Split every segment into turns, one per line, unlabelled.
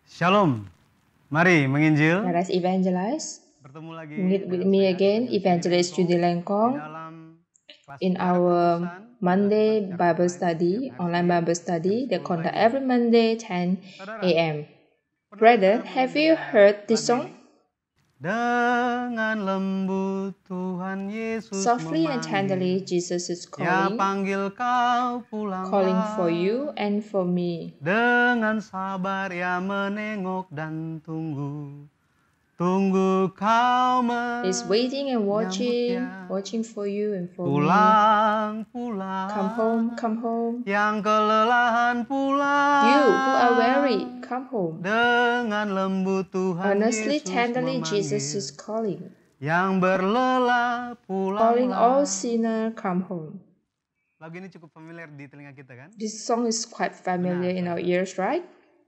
Shalom, mari menginjil.
Let us evangelize.
Bertemu lagi
Meet with
dengan
me
saya,
again,
Evangelist
Evangelist
Judy
Judy
di
Lengkong,
dalam kelas
in
Biara
our
Keputusan,
Monday
dilakukan secara
Bible
online
study,
setiap hari
online
Senin
Bible
jam
study that
10
conduct
pagi.
every Monday 10
Saudara,
a.m.
pernah
Brother,
dengar
have you
mendengar
heard this
lagu
song?
ini? Dengan lembut Tuhan Yesus
Softly and
memanggil,
tenderly, Jesus is
Ya
calling
panggil kau
for you
pulanglah.
and for me.
Dengan sabar ya menengok dan tunggu kau
He's waiting and
menyambutnya.
watching for you and for me.
Pulang,
Come home.
yang kelelahan pulang.
You who are weary, come home.
Dengan lembut Tuhan
Earnestly,
Yesus
tenderly, Jesus is
memanggil.
calling.
Yang berlelah
Calling all
pulanglah.
sinner, come home.
Lagu ini cukup familiar di telinga kita kan?
This song is quite familiar in our ears, right?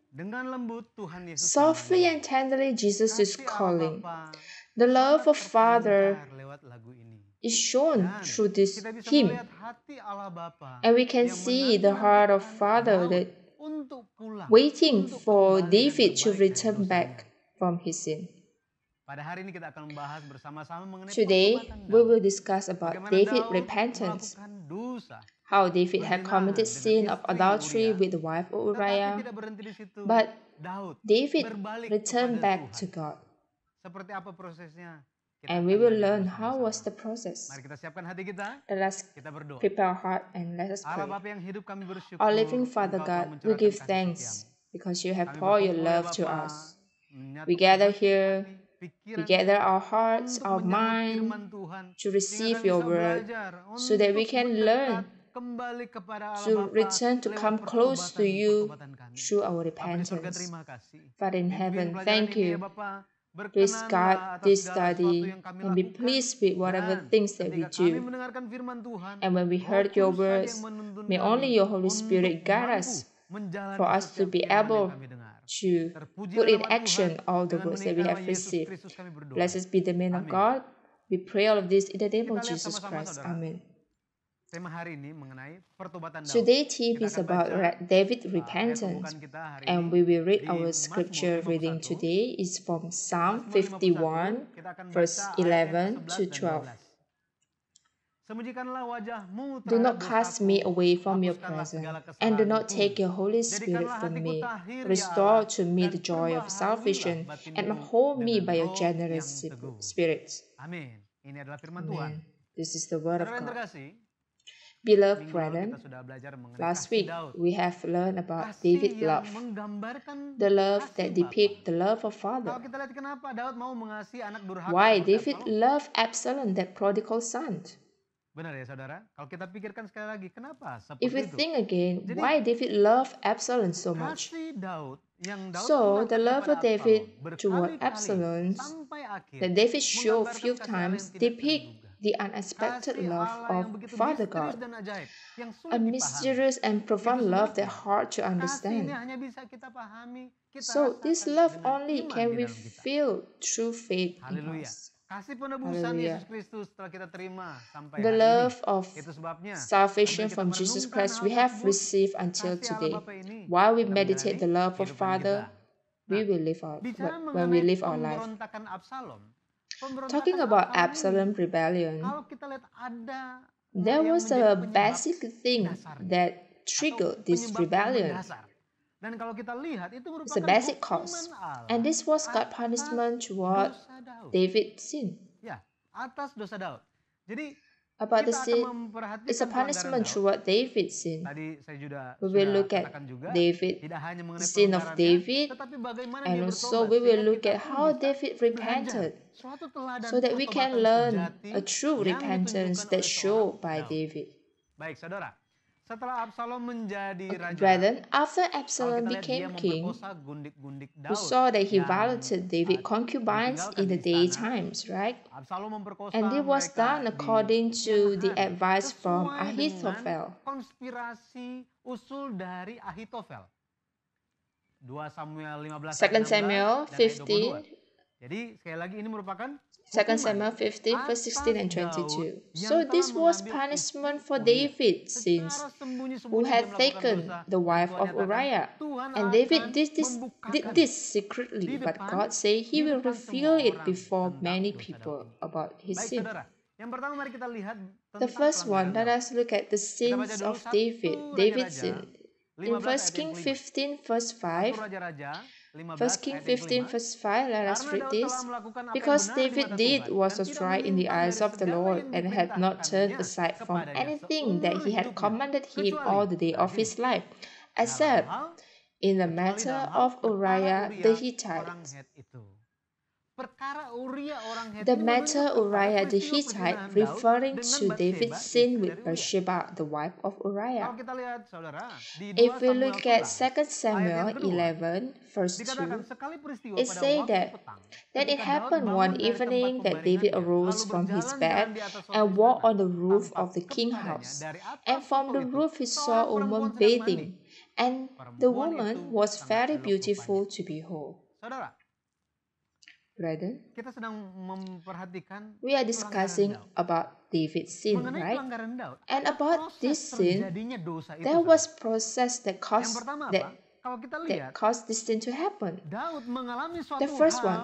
Dengan lembut Tuhan Yesus
Softly
memanggil.
and tenderly, Jesus is
Kasih Allah
calling.
Bapa
The love
sangat
of Father
terpancar lewat lagu ini.
is shown
Dan
through this
kita bisa
hymn,
melihat hati Allah Bapa
and we can
yang
see the heart of
menanti-nantikan
Father
Daud
that
untuk pulang,
waiting
untuk
for
kembali dan
David to
berbalik dari
return
dosanya.
back from his sin.
Pada hari ini kita akan membahas bersama-sama mengenai
Today,
pertobatan
we
Daud.
will discuss about
Bagaimana
David
Daud
repentance,
melakukan dosa,
how David had
berzina
committed
dengan
sin of
istri
adultery
Uria,
with the wife of
tetapi
Uriah,
tidak berhenti di situ.
but
Daud
David
berbalik
returned
kepada
back
Tuhan.
to God.
Seperti apa prosesnya? Kita
And
akan
we will
belajar
learn
bersama-sama.
how was the process.
Mari kita siapkan hati kita,
Let us
kita berdoa.
prepare our heart and let us
Allah
pray.
Bapa yang hidup, kami bersyukur
Our living Father
Engkau telah
God, we
mencurahkan
give
kasih
thanks
setiamu.
because you have
Kami
poured your
berkumpul ya
love to
Bapa,
us.
menyatukan
We gather
hati
here,
kami,
we
pikiran
gather
kami,
our hearts,
untuk
our
menyambut
mind
firman Tuhan,
to
sehingga
receive
kami
your
bisa
word
belajar
so that we
untuk
can
mendekat
learn
kembali kepada Allah
to
Bapa
return to
lewat
come close to you
pertobatan kami.
through our
Bapa di surga,
repentance.
terima kasih.
Father in
Pimpin
heaven,
pelajaran
thank
ini ya
you.
Bapa.
Please
Berkenanlah
guide
atas
this
segala sesuatu
study
yang kami
and be
lakukan.
pleased with whatever
Dan
things that we
ketika kami
do.
mendengarkan firman Tuhan,
And when we
Roh
heard your
Kudus saja
words,
yang menuntun
may
kami
only your Holy
untuk
Spirit guide
mampu
us
menjalani
for us to
setiap
be
firman yang
able
kami dengar.
to
Terpujilah
put in
nama
action
Tuhan,
all the
dengan
words that we
meninggalnya
have
Yesus
received.
Kristus kami berdoa.
Blessed be the man of
Amin.
God. We pray all of this in the name
Kita
of
lihat
Jesus
sama-sama,
Christ.
saudara.
Amen.
Tema hari ini mengenai pertobatan Daud.
Today's theme
Kita
is
akan
about
baca
David
ayat
repentance,
pembukaan kita hari
and
ini
we will read
di
our
Mazmur
scripture reading
51.
today is from Psalm
Mazmur
51,
51, kita akan
verse
baca ayat
11 to
11 dan
12.
12. Sembunyikanlah wajahmu
Do
terhadap
not cast me
dosaku,
away from your
hapuskanlah
presence,
segala
and do not
kesalahanku.
take your Holy Spirit
Jadikanlah
from
hatiku
me.
tahir, ya
Restore
Allah,
to me
dan
the joy of
perbaharuilah
salvation, and
batinku
uphold me
dengan
by your
roh
generous
yang teguh.
spirit.
Amin. Ini adalah firman Tuhan.
Amen. This is the word of
Saudara yang
God.
terkasih,
Beloved
minggu lalu
brethren,
kita sudah belajar mengenai
last
kasih
week
Daud.
we have learned about
Kasih
David's
yang
love,
menggambarkan
the love
kasih
that
Bapa.
depicts the love of
Kalau
Father.
kita lihat kenapa Daud mau mengasihi anak durhaka
Why
seperti
David
Absalom.
loved Absalom, that prodigal son.
Benar ya saudara? Kalau kita pikirkan sekali lagi, kenapa
If we
seperti itu?
think again,
Jadi,
why David loved Absalom so much?
Kasih Daud yang Daud
So,
curahkan
the love
kepada
of David
Absalom
toward
berkali-kali
Absalom
sampai akhir
that David showed
menggambarkan
few
kasih Allah
times
yang tidak
depict
terduga.
the unexpected
Kasih
love
Allah
of
yang begitu
Father
misterius
God,
dan ajaib, yang
a
sulit dipahami.
mysterious and profound
Itu
love that
sebabnya
hard to
kasih ini
understand.
hanya bisa kita pahami, kita
So, this
rasakan
love
dengan
only
iman
can
di
we
dalam kita.
feel through faith in
Haleluya.
us.
Kasih penebusan
Haleluya.
Yesus Kristus telah kita terima sampai
The
hari
love
ini.
of
Itu sebabnya
salvation
sambil kita
from Jesus
merenungkan
Christ
hal
we have
tersebut,
received until
kasih Allah
today.
Bapa ini
While we
kita
meditate
menjalani
the love of
kehidupan
Father,
kita.
we
Nah,
will live our
bicara
when we
mengenai
live our life.
pemberontakan Absalom.
Talking
Pemberontakan
about
Absalom
Absalom
ini,
rebellion,
kalau kita lihat ada
there
yang
was
menjadi
a
penyebab
basic thing
dasarnya,
that
atau
triggered this
penyebab yang
rebellion.
mendasar. Dan kalau kita lihat itu
It's a
merupakan
basic
hukuman
cause.
Allah
And this was God's
atas
punishment toward
dosa Daud.
David's sin.
Ya, atas dosa Daud. Jadi
About the
kita akan
sin,
memperhatikan
it's a
pelanggaran
punishment
Daud.
toward David's sin.
Tadi saya
We will
sudah
look at
katakan juga,
David,
tidak hanya
the
mengenai
sin of
pelanggarannya,
David,
tetapi bagaimana
and
dia
also
bertobat
we will
sehingga
look
kita
at
pun
how
bisa
David
belajar
repented,
suatu teladan
so that we can
pertobatan
learn
sejati
a true
yang
repentance
ditunjukkan
that
oleh
shown
seorang
by
Daud.
David.
Baik, saudara. Setelah Absalom menjadi raja,
Brethren, after
kalau
Absalom
kita lihat dia
became king,
memperkosa gundik-gundik
we
Daud
saw that he
yang
violated David's concubines
ditinggalkan
in
di
the
istana.
daytimes, right?
Absalom memperkosa
And it was
mereka
done
di
according to
siang
the
hari,
advice from
sesuai dengan
Ahithophel.
konspirasi usul dari Ahitofel. 2 Samuel 15 ayat 16
2 Samuel
dan ayat
15,
Jadi sekali lagi ini merupakan
2
hukuman
Samuel 15 verse 16 and
atas Daud
22.
yang
So
telah
this was
mengambil
punishment
istri
for
Uriah.
David since
Secara
who
sembunyi-sembunyi dia
had
melakukan
taken
dosa.
the
Dan
wife
Tuhan
of
nyatakan,
Uriah.
Tuhan
And
akan
David did
membukakan
this
di
secretly, but
depan
God said he
di
will
depan
reveal
semua
it
orang
before
tentang
many
dosa Daud
people
ini.
about his
Baik
sin.
saudara, yang pertama mari kita lihat
The
tentang
first one,
pelanggaran
let
Daud.
us look at the
Kita baca
sins
dulu
of David,
1
David's
Raja-Raja
sin. In
15
1
ayat yang
King
kelima.
15 verse
1
5,
Raja-Raja 15
1 King
ayat yang
15
kelima.
verse 5, let us
Karena
read
Daud telah
this.
melakukan apa yang
Because
benar di
David
mata
did
Tuhan
what
dan
was
tidak
right in the
menyimpang
eyes
dari
of the
segala
Lord,
yang
and had not turned
diperintahkannya
aside from
kepadanya
anything that
seumur
he had
hidupnya,
commanded him
kecuali,
all the day
nah
of
di
his
sini,
life,
dalam
except
hal
in the
kecuali
matter
dalam hal
of
perkara
Uriah the
Uriah orang
Hittite.
Het itu. Perkara Uriah orang Het
The
ini
matter
menunjuk kepada
Uriah the
peristiwa
Hittite,
perzinahan Daud
referring
dengan
to David's
Bathsheba,
sin
istri
with
dari Uriah.
Bathsheba, the wife of
Kalau
Uriah.
kita lihat saudara di 2
If we
Samuel
look at
11
2
ayat
Samuel
yang kedua
11 verse
dikatakan
2,
sekali peristiwa
it
pada
say
waktu
that
petang
then it
ketika Daud
happened
bangun
one
dari tempat
evening that David
pembaringannya
arose
lalu
from his
berjalan-jalan
bed
di atas suatu
and walked
istana,
on the roof
tampak
of the king
kepadanya
house.
dari atap
And from
toko
the
itu
roof he saw
seorang
a woman
perempuan sedang mandi.
bathing, and the
Perempuan
woman
itu
was
sangat
very
elok
beautiful
rupanya.
to behold.
Saudara,
Brethren,
kita sedang memperhatikan
we are
pelanggaran
discussing
Daud.
about David's sin,
Mengenai
right?
pelanggaran Daud,
And
ada
about
proses
this sin,
terjadinya dosa itu.
there
saudara.
was process that
Yang
caused
pertama
that
apa? Kalau kita
that
lihat,
caused this sin to happen.
Daud mengalami suatu
The first
hal
one,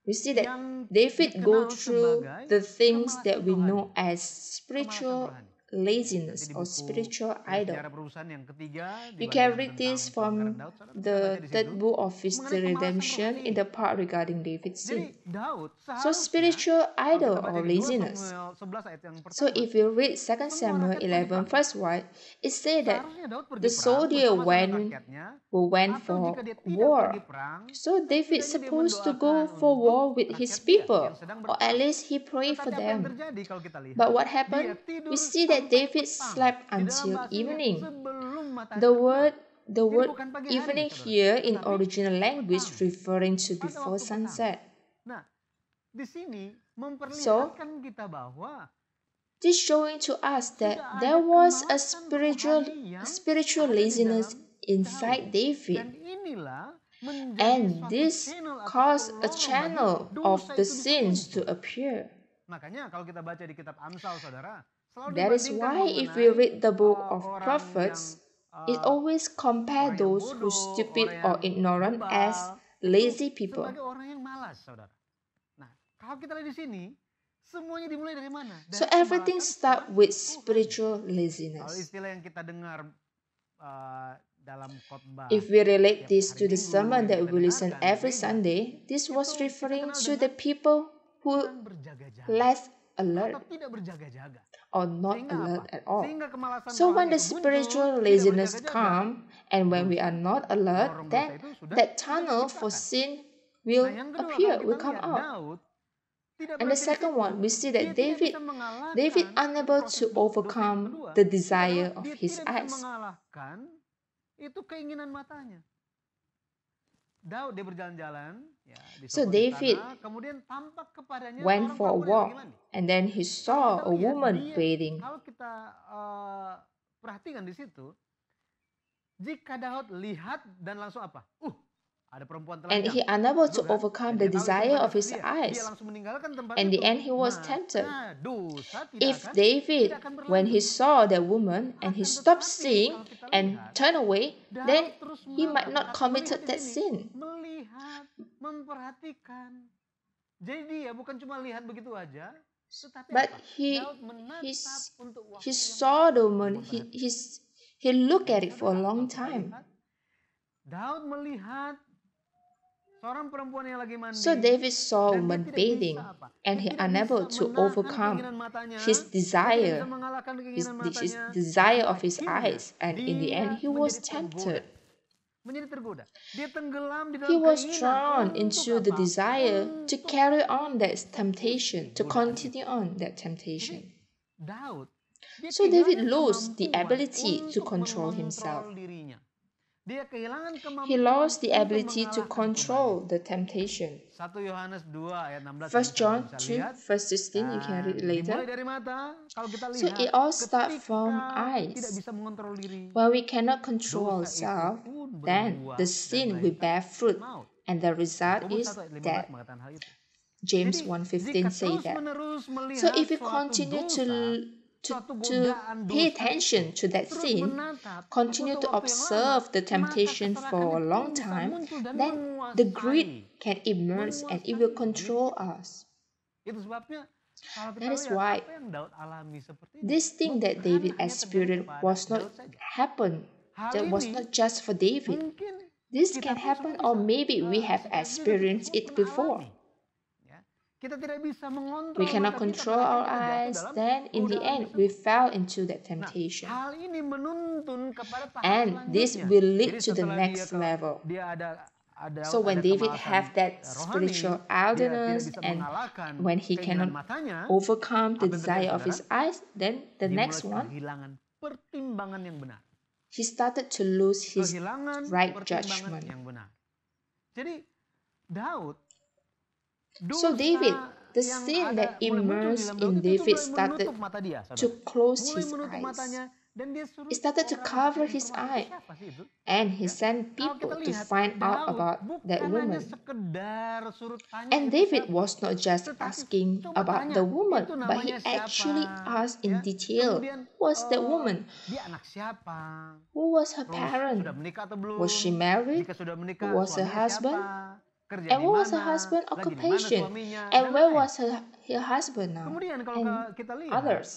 we see that
yang
David go
dikenal
through
sebagai
the things
kemalasan
that we
rohani.
know as
Kemalasan
spiritual
rohani.
laziness
Nanti di
or
buku
spiritual
Sejarah
idol.
Perusahaan yang ketiga di
You can
bagian
read
tentang
this
pelanggaran
from
Daud, saudara bisa baca
the
di
third
situ
book of
mengenai
History
kemalasan
Redemption
rohani
in
ini.
the part regarding David's
Jadi
sin.
Daud
So
seharusnya
spiritual
kalau
idol
kita baca
or
di 2
laziness.
Samuel 11 ayat yang
So
pertama,
if you read 2 Samuel
mengarahkan
11
pergi perang.
verse 1, it say that
Seharusnya Daud pergi
the
perang
soldier
bersama dengan
went
rakyatnya,
went
atau
for
jika dia tidak
war.
pergi perang,
So David
setidaknya dia
supposed to go
mendoakan
for
untuk
war with his
rakyat dia
people,
yang sedang
or at
berperang.
least he pray for
Tetapi apa yang
them.
terjadi kalau kita lihat?
But what
Dia
happened?
tidur
We see that
sampai
David
petang.
slept
Di dalam
until
bahasanya
evening.
sebelum matahari
The
terbenam.
word the
Jadi
word
bukan pagi hari,
evening
saudara,
here in
tetapi
original language
petang.
referring to
Pada
before
waktu petang.
sunset.
Nah, di sini memperlihatkan kita bahwa
This showing to us that
sudah
there
ada
was a
kemalasan rohani yang
spiritual
ada di
laziness
dalam
inside
Daud. Dan
David,
inilah menjadi
and
suatu
this
channel atau
caused
suatu
a
lorong
channel
bagi
of
dosa
the
itu bisa
sins to
muncul.
appear.
Makanya kalau kita baca di kitab Amsal, saudara, selalu
That is
dibandingkan
why if we
mengenai
read the book of
orang
prophets,
yang
it always compare
orang yang
those who
bodoh,
stupid
orang
or
yang
ignorant as
bebal,
lazy
itu
people.
sebagai orang yang malas, saudara. Nah, kalau kita lihat di sini, semuanya dimulai dari mana? Dari
So everything
kemalasan
start
sama
with
Tuhan.
spiritual
Kalau
laziness.
istilah yang kita dengar dalam khotbah
If we relate
tiap
this
hari
to the
Minggu
sermon
yang
that
kita
we listen
dengarkan di
every
gereja,
Sunday, this was
itu kita
referring
kenal
to the
dengan
people who
kurang berjaga-jaga
less
atau
alert
tidak berjaga-jaga.
or not
Sehingga
alert
apa?
at all.
Sehingga kemalasan
So when
rohani
the
itu muncul,
spiritual
tidak
laziness
berjaga-jaga,
come, and when we are not alert,
lorong
then
dosa itu sudah
that tunnel for
diciptakan.
sin
Nah,
will
yang kedua
appear,
kalau
will
kita
come
lihat
out.
Daud tidak
And the
berhenti di
second
situ.
one, we see
Dia
that
tidak bisa
David
mengalahkan
unable
proses
to
dosa yang
overcome
kedua.
the
Itu
desire
adalah
of
dia
his
tidak bisa
eyes.
mengalahkan itu keinginan matanya. Daud dia berjalan-jalan ya di
So
suatu
David
istana, kemudian tampak kepadanya
went
seorang
for a
perempuan yang
walk,
lagi mandi.
and then he
Kalau
saw
kita
a
lihat
woman
dia,
bathing.
kalau kita perhatikan di situ, jika Daud lihat dan langsung apa? Ada perempuan
And he
telanjang.
unable
Betul
to
kan?
overcome
Dan
the
dia tahu itu
desire
bukan
of his
istri dia.
eyes.
Dia langsung meninggalkan tempat
In
itu.
the end, he was
Maka
tempted.
dosa tidak
If
akan
David,
tidak akan
when he
berlanjut.
saw that woman and he
Akan
stopped
tetapi
seeing
kalau kita
and
lihat,
turned away,
Daud
then
terus
he might not
melihat
committed
di
that
sini,
sin.
melihat, memperhatikan. Jadi dia bukan cuma lihat begitu aja, tetapi
But
apa?
he
Daud menatap untuk waktu
he
yang
saw the woman.
memperhatikan.
He looked at
Jadi
it for a
saudara,
long
kalau kita
time.
lihat, Daud melihat seorang perempuan yang lagi mandi.
So David saw a
dan dia
woman
tidak
bathing,
bisa apa?
and
Dia
he
tidak
unable
bisa
to
menahan
overcome
keinginan matanya,
his
dia tidak
desire,
bisa mengalahkan
his
keinginan matanya,
desire
dan
of his
akhirnya
eyes, and in the
dia
end he was
menjadi
tempted.
menjadi tergoda. Dia tenggelam di dalam
He was
keinginan
drawn
untuk
into the
apa?
desire to
Untuk
carry on that temptation, to
godaan
continue on that
Jadi
temptation.
Daud, dia
So David
kehilangan
lost the
kemampuan
ability to
untuk
control
mengontrol
himself.
dirinya. Dia kehilangan
He
kemampuan
lost the
untuk
ability to
mengalahkan
control the temptation.
1 Yohanes 2 ayat 16
First
yang
John
kita
2
bisa lihat.
verse 16, you can read it
Dimulai
later.
dari mata, kalau kita
So
lihat
it all starts
ketika
from
tidak
eyes.
bisa mengontrol diri,
When we cannot control
dosa itu
ourselves,
pun
then
berbuah
the
dan
sin will
melahirkan
bear fruit,
maut.
and the result
Yakobus
is
1 ayat 15
death.
mengatakan hal itu.
James
Jadi
1:15
jika
say that.
terus-menerus
So
melihat
if we
suatu
continue
dosa, suatu
to
godaan
pay
dosa
attention
itu,
to that
terus
sin,
menatap,
continue
butuh
to
waktu yang lama,
observe the
maka
temptation
keserakan
for a
itu
long
bisa
time,
muncul dan
then the
menguasai.
greed can emerge and it will control us.
Itu sebabnya kalau kita
That is
lihat
why
apa yang Daud alami seperti ini,
this thing that
bukan
David
hanya terjadi
experienced
kepada
was not
Daud saja.
happen.
Hal
That was
ini
not just for David.
mungkin
This
kita
can
pun
happen,
semua
or
bisa,
maybe we have
kita juga
experienced
semua
it
pernah
before.
alami. Ya. Kita tidak bisa mengontrol
We cannot
mata kita,
control
pada
our
akhirnya kita jatuh
eyes,
dalam
then in the
godaan
end we
tersebut.
fell into that
Nah,
temptation.
hal ini menuntun kepada tahap
And this
selanjutnya.
will lead
Jadi
to the
setelah
next level.
dia ada
So when
ada
David
kemalasan
have that
rohani,
spiritual
dia tidak
idleness
bisa
and
mengalahkan
when he
keinginan
cannot
matanya,
overcome the
apa yang terjadi,
desire of
saudara?
his eyes, then the
Dia
next
mulai
one,
kehilangan pertimbangan yang benar.
he started to lose his
Kehilangan
right
pertimbangan
judgment.
yang benar. Jadi Daud,
So
dosa
David, the
yang
sin
ada
that
mulai muncul di
immersed
dalam
in
Daud itu
David
mulai
started
menutup mata dia,
to
saudara.
close
Mulai
his
menutup
eyes.
matanya dan dia suruh
He started to
orang
cover
mencari
his
informasi
eye.
siapa sih itu.
And he
Ya.
sent
Kalau
people
kita
to
lihat
find out
Daud
about that
bukan hanya
woman.
sekedar suruh tanya
And
itu
David
siapa.
was not just
Tetapi
asking
coba
about
tanya,
the woman,
itu
but he
namanya siapa?
actually asked in
Ya.
detail,
Kemudian
who was that woman?
dia anak siapa?
Who was her
Terus
parent?
sudah menikah atau belum?
Was she married?
Jika sudah menikah,
Who was her
suaminya
husband?
siapa? Kerja
And
di
what was her
mana?
husband's
Lagi di mana
occupation?
suaminya?
And
Dan
where
lain-lain.
was her husband now?
Kemudian kalau
And
kita lihat,
others.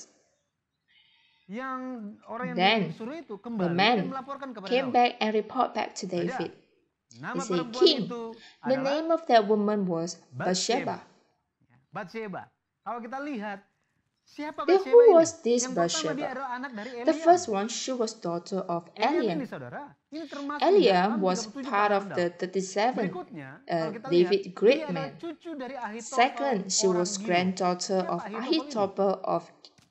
yang orang yang
Then
disuruh itu
the
kembali dan
man
melaporkan kepada
came
Daud.
back and report back to
Saja,
David.
nama
He said,
perempuan
King,
itu
the
adalah
name of that woman was
Bathsheba.
Bathsheba.
Bathsheba. Kalau kita lihat, siapa
Then
Bathsheba
who
ini?
was this
Yang pertama dia
Bathsheba?
adalah anak dari
The
Eliam.
first one, she was daughter of
Eliam ini,
Eliam.
saudara, ini termasuk
Eliam
dalam
was
37
part of
pahlawan
the
Daud.
37
Berikutnya, kalau kita
David
lihat,
great
dia adalah
man.
cucu dari Ahitofel,
Second, she
orang
was
Gilo.
granddaughter
Siapa
of
Ahitofel ini?
Ahithophel of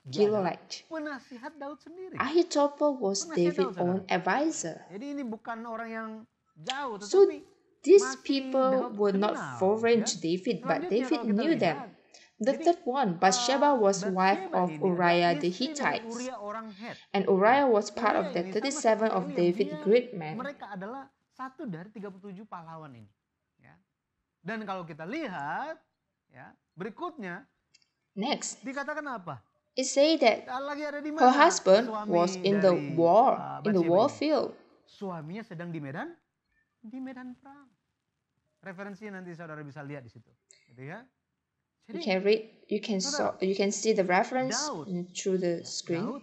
Dia adalah
Gilead.
penasihat Daud sendiri.
Ahithophel was
Penasihat
David's
Daud,
own
saudara.
advisor.
Jadi ini bukan orang yang jauh,
So
tetapi
these
masih
people
Daud
were not
kenal,
foreign
ya.
to David, but
Selanjutnya
David
kalau kita
knew them.
lihat,
The
jadi
third one, Bathsheba was wife
Bathsheba
of
ini adalah
Uriah the
istri dari
Hittite.
Uria orang Het.
And Uriah was part
Uria
of the
ini sama
37
seperti
of
Eliam,
David's
dia-
great men.
Mereka adalah satu dari 37 pahlawan ini. Ya. Dan kalau kita lihat, ya, berikutnya
Next,
dikatakan apa?
it say that
Lagi ada di mana?
her husband
Suami
was in the
dari,
war, in the
Bathsheba
war
ini.
field.
Suaminya sedang di medan perang. Referensinya nanti saudara bisa lihat di situ, gitu ya.
You
Jadi
can read, you can see the reference
Daud.
through the screen.
Daud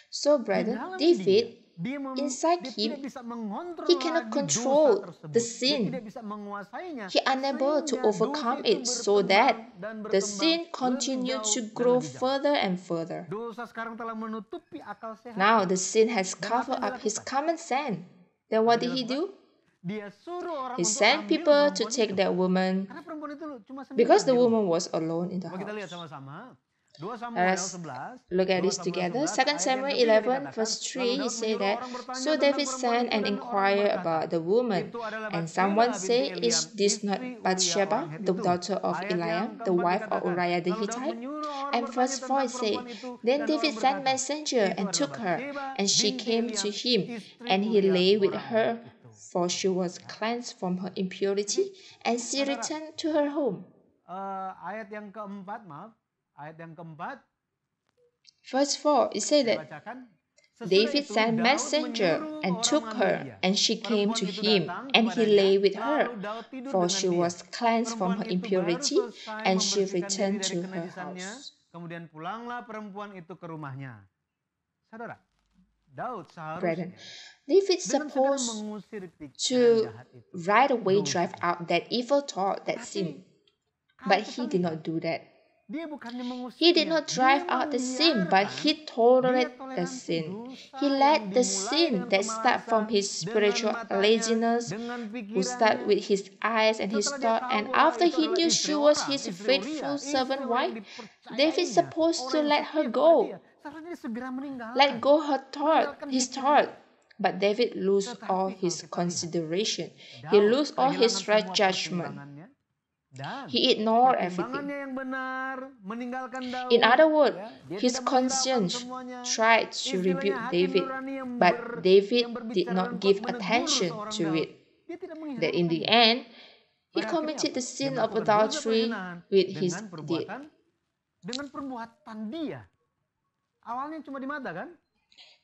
So,
di
brother,
dalam
David,
dia
inside
dia
him,
tidak bisa mengontrol
he cannot
lagi
control
dosa tersebut.
the
Dia
sin.
tidak bisa menguasainya.
he unable to
Sehingga
overcome
dosa itu
it, so that
berkembang dan
the
berkembang
sin
lebih
continued
jauh
to
dan
grow
lebih jauh.
further and further.
Dosa sekarang telah menutupi akal sehat.
Now the sin has
Dan apa
covered
yang
up his
dilakukan?
common sense. Then what
Apa
did he
dilakukan?
do?
Dia suruh orang
He
untuk
sent
ambil
people to
perempuan
take
itu.
that woman
Karena perempuan itu cuma sendirian
because the
di rumah.
woman was alone in the
Coba kita lihat
house.
sama-sama. 2 Samuel
Let's
11.
look at
2
this
Samuel
together.
11
2
ayat yang
Samuel
ketiga
11
dikatakan,
verse
lalu
3, he
Daud
say
menyuruh
that,
orang bertanya
so
tentang
David
perempuan
sent
itu
and
dan orang
inquired
berkata,
about the woman.
itu adalah
And
Bathsheba
someone
binti
say,
Eliam,
is this not
istri Uria
Bathsheba,
orang Het
the
itu.
daughter of
Ayat yang
Eliam, the
keempat
wife of
dikatakan,
Uriah the
lalu Daud
Hittite?
menyuruh orang
And
bertanya
verse 4
tentang
say,
perempuan itu
then
dan
David
orang
sent
berkata,
messenger
itu
and
adalah
took her,
Bathsheba
and she
binti
came to
Eliam,
him,
istri
and he
Uria
lay with
orang
her,
Het itu.
for she was cleansed from her impurity, and she
Saudara,
returned to her home.
Ayat yang keempat, ayat yang keempat,
Verse 4, it said
saya
that
bacakan. Sesudah
David
itu,
sent
Daud
messenger
menyuruh
and
orang
took
mengambil
her,
dia.
and she came
Perempuan
to
itu
him,
datang
and he
kepadanya,
lay with her,
lalu Daud tidur
for
dengan
she
dia.
was cleansed from her
Perempuan itu baru
impurity,
selesai
and she
membersihkan
returned
diri
to
dari
her
kenajisannya,
house.
kemudian pulanglah perempuan itu ke rumahnya. Saudara, Daud
Brethren,
seharusnya
David
dengan segera
supposed
mengusir pikiran
to
jahat itu.
right away
dosa.
drive out that evil thought, that
Tapi,
sin.
kalau
But
kita
he did
lihat,
not do that.
dia bukannya mengusirnya,
He did not drive
dia
out the sin, but
membiarkan,
he
dia
tolerated the
toleransi
sin.
dosa
He
yang
let the
dimulai
sin
dengan
that start from
kemalasan,
his
dengan
spiritual
matanya,
laziness,
dengan
who start
pikirannya.
with his eyes and his
Setelah dia
thought,
tahu
and
bahwa
after
itu
he
adalah
knew
istri
she was
orang,
his
istri
faithful
Uria,
servant
istri orang yang
wife,
dipercayainya,
David supposed to
orang yang
let
setia
her
kepada
go,
dia. Seharusnya dia segera meninggalkan.
let go her thought,
Meninggalkan
his
pikiran.
thought. But David lose
Tetapi
all
kalau
his
kita lihat,
consideration. He
Daud
lose all his
kehilangan
right
semua
judgment.
pertimbangannya dan
He ignored
pertimbangannya
everything.
yang benar meninggalkan Daud.
In other words,
Ya, dia
his
tidak menghiraukan
conscience
semuanya.
tried to
Istilahnya
rebuke
hakim
David,
nurani yang
but David
yang
did
berbicara
not
dan
give
kuat menegur
attention
seorang
to
Daud.
it.
Dia tidak
That in the
menghiraukannya.
end, he
pada akhirnya
committed
apa?
the
Dia
sin of
melakukan dosa
adultery
perzinahan
with his deed.
dengan perbuatan dia. Awalnya cuma di mata kan?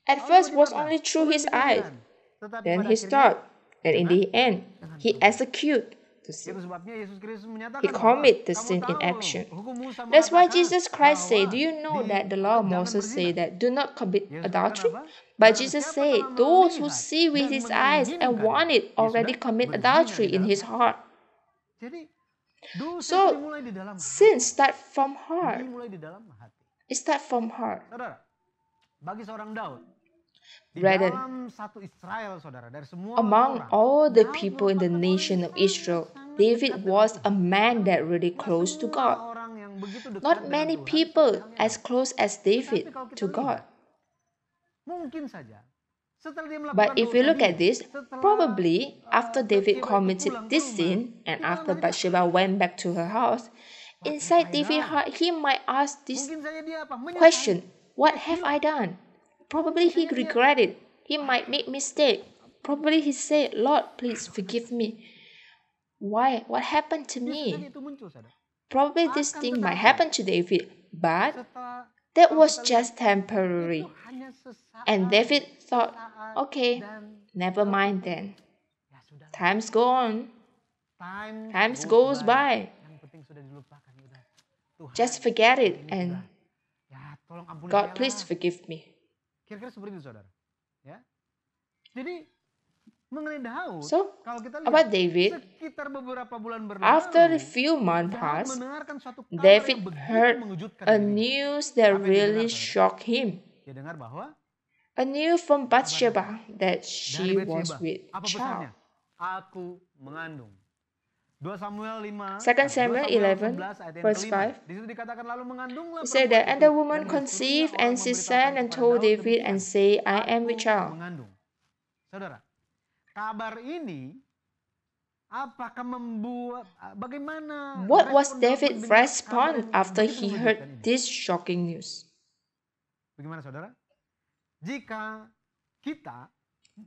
At
Awalnya
first
cuma di
was
mata,
only through
kemudian
his
di
eyes,
pikiran. Tetapi
then
pada
his
akhirnya
thought, and in
dengan
the end, he
perbuatan.
executed the
Itu
sin.
sebabnya Yesus Kristus
He
menyatakan bahwa
commit the
kamu
sin in
tahu
action.
hukum Musa
That's why
mengatakan
Jesus Christ said,
bahwa
do you know that the law of
jangan
Moses
berzina.
say that do not commit
Yesus katakan
adultery?
apa?
But
Barang
Jesus
siapa
said,
telah
those who
melihat
see with
dan
his eyes and
menginginkan,
want it
dia
already
sudah
commit
berzina
adultery
di
in
dalam
his heart.
Jadi dosa
So,
itu dimulai di dalam hati.
sin start from heart.
Dimulai di dalam hati.
It start from heart.
Saudara, bagi seorang Daud, di
Brethren,
dalam satu Israel, saudara, dari semua
among
orang,
all the
Daud
people in the
merupakan orang
nation
yang
of Israel,
sangat
David
dekat
was
dengan
a
Tuhan.
man that really
Nggak
close to
semua
God.
orang yang begitu dekat
Not
dengan
many
Tuhan
people
seperti halnya
as
Daud.
close as David
Tapi kalau kita
to God.
lihat, mungkin saja setelah dia melakukan
But if we
dosa
look
dia,
at this,
setelah
probably after David
Bathsheba itu
committed
pulang ke
this
rumah,
sin and
itu dalam
after
hati dia,
Bathsheba went back to her house,
"What have
inside
I
David's
done?"
heart he might ask this
Mungkin saja dia apa? Menyesal.
question, what
Dia
have
hilang.
I done? Probably he
Mungkin saja dia,
regretted. He might make mistake. Probably he said, Lord, please forgive me. Why? What happened to
bisa saja
me?
itu muncul, saudara.
Probably this
Akan
thing might
tetapi,
happen to David, but
setelah
that
kalau
was
kita lihat,
just temporary.
itu hanya sesaat,
And David thought,
sesaat,
okay,
dan
never mind then.
ya sudah.
Times go on.
Time
goes by.
Yang penting sudah dilupakan, udah. Tuhan,
Just forget it
ini
and
sudah. Ya, tolong ampuni
God,
saya
please
lah.
forgive me.
Kira-kira seperti itu, saudara. Ya. Jadi mengenai Daud,
So,
kalau kita
about
lihat
David,
sekitar beberapa bulan berlalu,
after a few months
Daud
passed,
mendengarkan suatu kabar
David
yang begitu
heard
mengejutkan
a
dirinya.
news that
Apa yang dia
really
dengar, saudara?
shocked him.
Dia dengar bahwa
A news from Bathsheba that
dari
she was
Bathsheba,
with
apa
child.
pesannya? Aku mengandung. 2 Samuel 5,
2 Samuel 11,
11 ayat yang
verse
kelima.
5.
Di situ dikatakan lalu mengandunglah
He said
perempuan
that, and
itu,
the woman
dan
conceived,
disuruhnya
and
orang
she
memberitahukan
sent and
kepada
told
Daud
David and
demikian,
say, I am with
"Aku
child.
mengandung." Saudara, kabar ini apakah membuat bagaimana
What was
respon Daud
David's
mendengar kabar
response
yang
after
begitu
he
mengejutkan
heard
ini?
this shocking news?
Bagaimana, saudara? Jika kita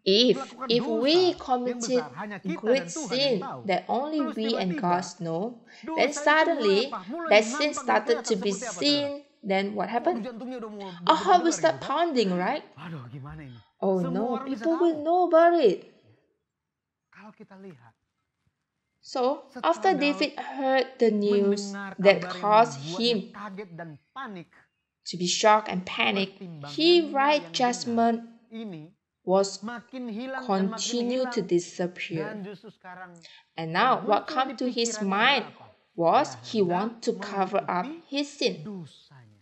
If
melakukan
we
dosa yang
committed
besar, hanya kita
great
dan Tuhan yang
sin
tahu,
that only
terus
we and
tiba-tiba
God know,
dosa
then
itu
suddenly
mulai apa? Mulai
that sin
nampak dan
started
kelihatan
to be
seperti apa, saudara?
seen, then what
Waduh,
happened?
jantungnya udah mau
Our heart will
berdebar
start
gitu kan?
pounding, right?
Aduh, gimana ini?
Oh
Semua
no,
orang bisa
people
tahu.
will know about it.
Kalau kita lihat,
So,
setelah
after
Daud
David heard the news
mendengar
that
kabar yang
caused
membuatnya
him
kaget dan panik,
to be shocked and panic,
pertimbangannya
his
yang
right
benar
judgment
ini
was
makin hilang dan makin
continue
hilang,
to disappear.
dan justru sekarang
And now
yang
what
muncul
come
di
to his
pikirannya
mind
adalah apa?
was
Dia
he
hendak
want to cover up
menutupi
his sin.
dosanya.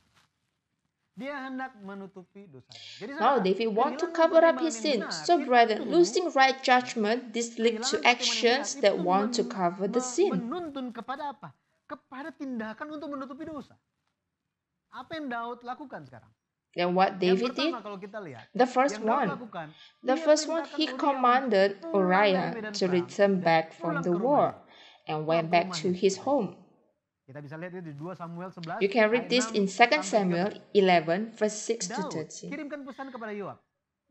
Dia hendak menutupi dosanya. Jadi
Now
saudara,
David want to
kehilangan
cover up
pertimbangan
his
yang
sin.
benar
So brethren,
itu,
losing right judgment, this lead to
kehilangan pertimbangan yang
actions
benar
that
itu
want to cover the sin.
menuntun kepada apa? Kepada tindakan untuk menutupi dosa. Apa yang Daud lakukan sekarang?
Then what
Yang
David did?
pertama kalau kita lihat,
The first
yang Daud
one.
lakukan,
The
dia
first one,
perintahkan
he
Uriah
commanded
untuk pulang dari
Uriah
medan
to
perang
return
dan
back
pulang
from
ke
the war
rumahnya.
and
Pulang
went
ke
back to
rumahnya.
his home.
Kita bisa lihat itu di 2 Samuel 11
You can read
ayat
this
6
in 2
sampai
Samuel
13.
11, verse 6 to
Daud
13.
kirimkan pesan kepada Yoab.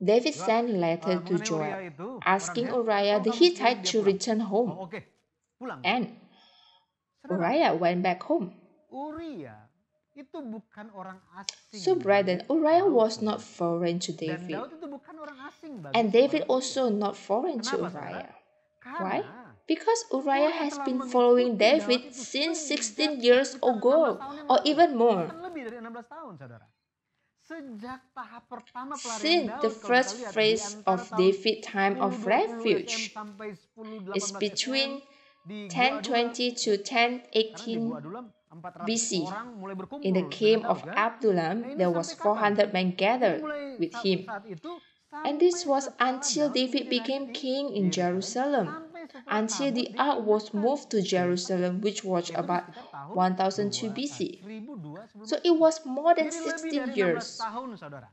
David
Yoab,
sent a letter to
mengenai Uriah
Joab,
itu,
asking
orangnya,
Uriah the
kamu kirim
Hittite
dia
to
pulang.
return home.
Oh, oke. Pulang.
And
Saudara,
Uriah went back home.
Uriah itu bukan orang asing.
So brethren,
bagi
Uriah
Daud,
was
saudara.
not foreign to
Dan
David.
Daud itu bukan orang asing bagi
And David
seorang
also not foreign to
Kenapa, saudara?
Uriah.
Karena
Why? Because Uriah
Uriah
has
telah
been
mengikuti
following
Daud
David
itu
since
sejak
16 years
sekitar 16
ago
tahun yang
or
lalu.
even more.
Bahkan lebih dari 16 tahun, saudara. Sejak tahap pertama pelarian
Since
Daud,
the
kalau
first
kita lihat, di
phase
antara
of
tahun
David time
10-20
of
SM
refuge
sampai 10-18
is
SM,
between
di Gua
1020 to
karena di
1018
Gua Adulam 400
BC.
orang mulai berkumpul
In the
dengan
camp
Daud,
of
kan?
Abdullam,
Nah, ini
there was
sampai kapan?
400 men gathered
Mulai
with
saat
him.
itu
And this
sampai
was
setelah
until
Daud
David
menjadi
became
raja di
king in Jerusalem,
sampai setelah
until
Tabor
the ark was
dipindahkan
moved to
ke
Jerusalem, which was
yaitu di
about
sekitar tahun
1002 BC.
1002 sebelum
So it was more than
Jadi lebih
16
dari 16
years.
tahun, saudara.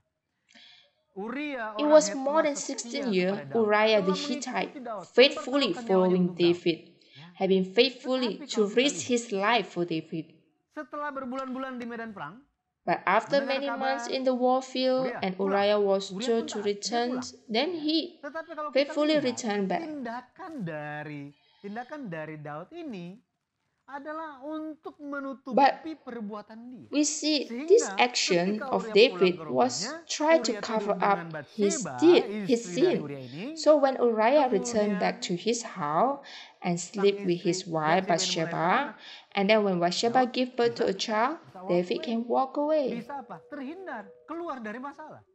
Uriah,
It
orang
was
Het
more than
telah
16
setia
years,
kepada Daud,
Uriah the
telah mengikuti
Hittite,
Daud,
faithfully
mempertaruhkan nyawanya
following
untuk Daud.
David,
Ya.
having faithfully
Tetapi
to
kalau kita
risk
lihat,
his life for David.
setelah berbulan-bulan di medan perang,
But after
mendengar
many
kabar
months in the warfield
Uriah
and
pulang.
Uriah was
Uriah
told
pun
to
taat, dia
return,
pulang.
then he
Tetapi kalau kita
faithfully
lihat
returned back.
tindakan dari tindakan dari Daud ini adalah untuk menutupi perbuatan dia.
We see
Sehingga
this action
ketika
of
Uria
David
pulang ke
was
rumahnya,
try to
Uria
cover
tidur dengan
up his
Bathsheba,
his
istri dari
sin.
Uria ini.
So when Uriah returned
Kemudian
back to his house and
sang
sleep with
istri
his wife
Bathsheba ini melahirkan
Bathsheba,
anak.
and then when Bathsheba
Daud
gave birth to a child, David
away.
can walk away.
Bisa apa? Terhindar, keluar dari masalah.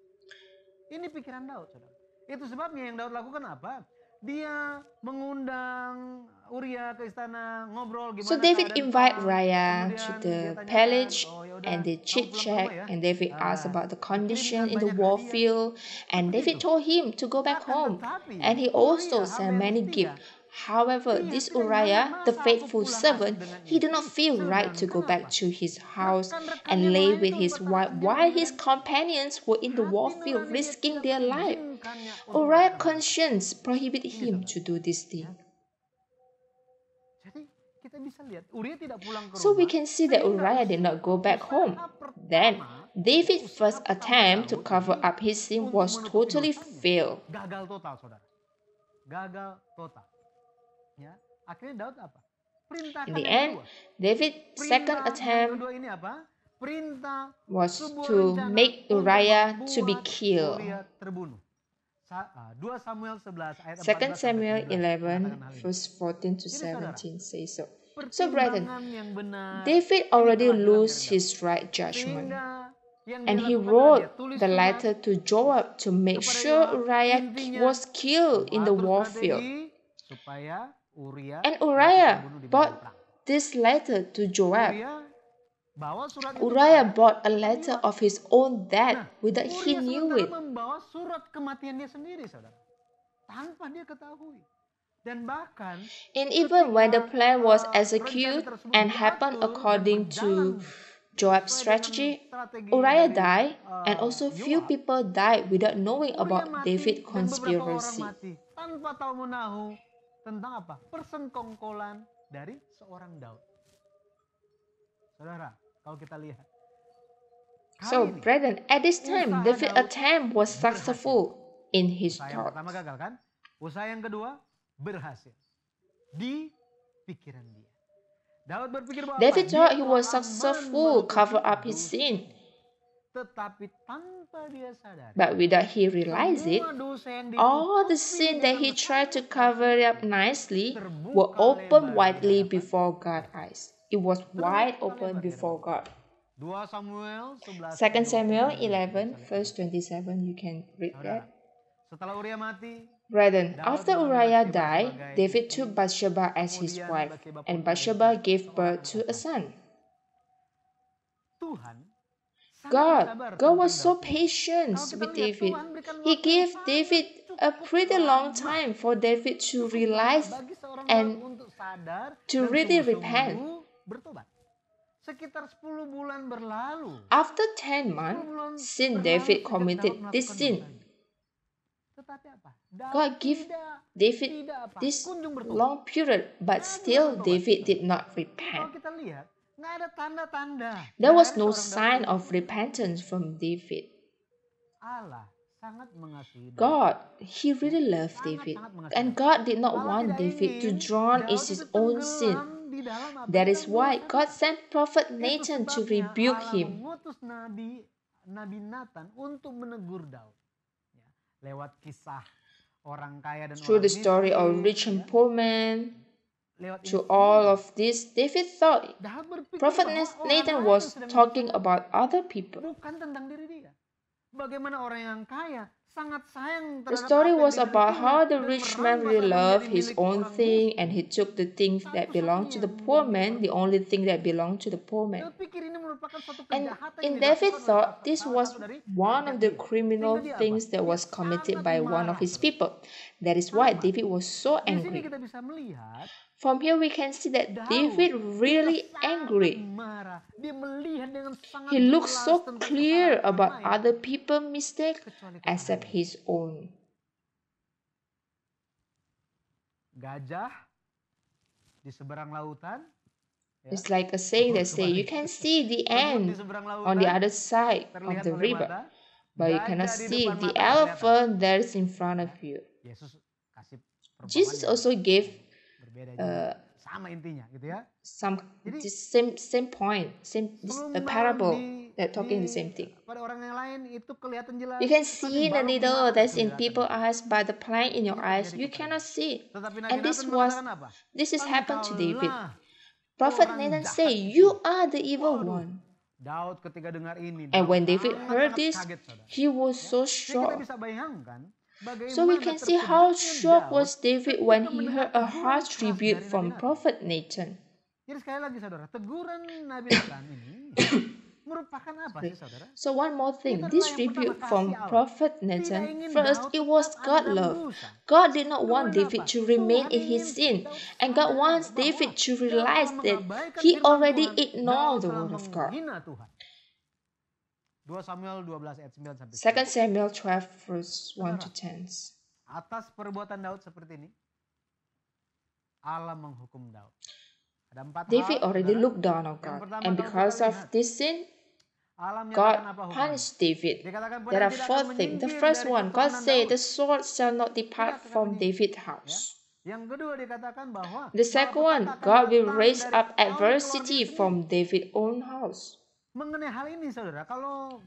Ini pikiran Daud, saudara. Itu sebabnya yang Daud lakukan apa? Dia mengundang Uria ke istana, ngobrol gimana
So David
keadaan
invite
kau.
Uriah
Kemudian
to
dia
the
tanyakan,
palace
oh yaudah,
and they
kamu
chit
pulang ke
chat,
rumah ya.
and David asked about the condition in the
Dikirimkan
war
banyak
field, and
Seperti
David
itu.
told him to go back
Akan
home,
tetapi,
and he also
Uria,
sent
hamba yang
many
setia,
gifts. However,
Iya,
this
tidak
Uriah,
ingat
the
masa aku
faithful
pulang
servant,
asik dengan
he did not
istri,
feel right to go
sedangkan
back
apa?
to his house
Rekan-rekannya
and lay
melayani
with his
tanpa
wife
tahap
while
dia
his
memberikan
companions were in the war
hati
field
nurani dia
risking
tidak
their life.
mengizinkannya untuk
Uriah's
melakukan hal itu.
conscience prohibited
Ini,
him
saudara.
to do this thing.
Jadi kita bisa lihat Uria tidak pulang ke
So we
rumah.
can see that
sehingga
Uriah did not go back home. Then David's first attempt to cover up his sin was totally failed.
Gagal total, saudara. Gagal total. Ya, akhirnya Daud apa? Perintahkan
In the
yang
end,
kedua.
David's second
Perintah yang
attempt
kedua ini apa? Perintah
was
sebuah
to
rencana
make
untuk
Uriah to be
membuat
killed.
Uria terbunuh. 2 Samuel 11 ayat
2
14
Samuel
sampai 17 mengatakan
11
hal ini.
verse 14 to
Jadi, saudara,
17 say so. So brethren,
Pertimbangan yang benar
David
ini
already
telah dilakukan
lost
Daud.
his right judgment.
Sehingga yang
And
dia
he
lakukan adalah
wrote
dia tulis
the
surat
letter to Joab to make
kepada
sure
Yoab.
Uriah
Intinya,
was killed in the
atur
war
strategi
field.
supaya Uria
And
mati
Uriah
terbunuh di medan
brought
perang.
this letter to Joab.
Uria bawa surat itu
Uriah
kepada
brought a letter
Yoab.
of his own
Nah,
death without he
Uria
knew
sementara
it.
membawa surat kematian dia sendiri, saudara, tanpa dia ketahui. Dan bahkan
And even when the plan was
rencana
executed
tersebut
and happened
diatur dan
according
berjalan
to Joab's
sesuai dengan
strategy,
strategi
Uriah
dari,
died, and also few
Yoab,
people died without knowing
Uria
about
mati
David's
dan beberapa orang
conspiracy.
mati tanpa tahu menahu tentang apa? Persengkongkolan dari seorang Daud. Saudara, kalau kita lihat.
So,
Kali ini,
brethren, at this time,
usaha
David's
Daud
attempt was successful in his
usaha yang
thought.
pertama gagal kan? Usaha yang kedua berhasil. Di pikiran dia. Daud berpikir bahwa
David
apa?
thought
Dia
he
telah
was
aman
successful
menutupi
cover up his
dosa.
sin,
Tetapi tanpa dia sadari,
but without he realize it,
semua dosa yang
all the
ditutupi
sin that he
dengan
tried to
besar
cover up nicely were open widely before God's eyes. It was wide open before God.
2 Samuel 11
2 Samuel
ayat
11 verse 27, you can read
Saudara,
that.
setelah Uria mati,
Brethren,
Daud
after
mengambil
Uriah
Bathsheba
died,
sebagai
David
istri.
took Bathsheba as his
Kemudian
wife,
Bathsheba pun
and
melahirkan
Bathsheba gave
seorang
birth to
anak
a son.
Tuhan sangat
God
bersabar
was
tentang
so
Daud.
patient
Kalau kita
with
lihat,
David.
Tuhan berikan
He
waktu yang
gave
sangat
David a pretty long time for David to
cukup
realize
lama bagi seorang
and
Daud untuk sadar
to
dan
really
sungguh-sungguh
repent.
bertobat. Sekitar 10 bulan berlalu.
After 10
10
months,
bulan
since
berlalu
David
sejak
committed
Daud
this
melakukan
sin,
dosanya. Tetapi apa? Daud
God gave David
tidak apa?
this
Kunjung bertobat.
long period, but still David did not
Kalau
repent.
kita lihat, nggak ada tanda-tanda.
There was
dari
no
seorang
sign
Daud.
of repentance from David.
Allah sangat mengasihi Daud.
God, He really loved David, and God did not
Allah
want
tidak
David to
ingin
drown in
Daud
his
itu
own
tenggelam
sin.
di dalam apa?
That
Di
is
dalam
why
dosa
God
dia.
sent Prophet
Itu
Nathan to
sebabnya
rebuke
Allah
him.
mengutus Nabi Nathan untuk menegur Daud. Ya, lewat kisah orang kaya dan
Through
orang
the story of
miskin,
rich and
ya,
poor man,
lewat
through
ini
all
semua,
of this, David thought
Daud berpikir
Prophet
bahwa orang
Nathan
lain
was
yang sedang
talking
didosa,
about other people.
bukan tentang diri dia. Bagaimana orang yang kaya sangat sayang
The
terhadap
story
apa yang
was about
dimilikinya
how the
dan
rich man
merampas
really
apa yang
loved
menjadi
his
milik
own
orang
thing,
miskin.
and he took the things that belonged to the poor man, the only thing that belonged to the poor man.
Daud pikir ini merupakan suatu
And
kejahatan
in
yang
David
dilakukan oleh
thought this
salah
was
satu dari
one
rakyat
of the
dia.
criminal
Sehingga dia
things
apa?
that
Dia
was committed
sangat
by one of
marah,
his
saudara.
people. That is why
Kenapa?
David was so
Di sini
angry.
kita bisa melihat
From here we can see that
Daud
David really
dia sangat
angry.
marah. Dia melihat dengan sangat
He looks
jelas
so
tentang
clear
kesalahan
about
orang lain,
other people's mistakes
kecuali
except
kesalahan.
his own.
Gajah di seberang lautan, ya,
It's like a saying that say you can see the
semut di
end
seberang
on the
lautan
other side of
terlihat
the
oleh
river,
mata,
but you
gajah
cannot
di
see
depan
the
mata nggak kelihatan.
elephant that is in front of you.
Yesus kasih
Jesus
perumpamaan
also gave
yang beda juga. Sama intinya gitu ya.
This same point, this a parable that talking the same thing.
Pada orang yang lain itu kelihatan jelas.
You can see the needle that's in people's eyes, but the plank in your eyes you cannot see. And this is happened to David. Prophet Nathan say, "You are the evil one."
Daud ketika dengar ini,
and when David heard this, he was so shocked. So we can see how shocked was David when he heard a harsh rebuke from Prophet Nathan.
Jadi sekali lagi saudara, teguran Nabi Nathan ini merupakan apa sih saudara?
So one more thing, this rebuke from Prophet Nathan, first it was God love. God did not want David to remain in his sin, and God wants David to realize that he already ignored the word of God.
2 Samuel 12 ayat 9 sampai
2 Samuel 12 verse 1 to 10.
Atas perbuatan Daud seperti ini, Allah menghukum Daud. Ada 4
David
hal,
already looked down on God, and because of this sin, God punished David. There are 4 things. The first one, God said, "The sword shall not depart from David's house."
Yang kedua dikatakan bahwa
the second one, God will raise up adversity from David's own house.
Mengenai hal ini saudara, kalau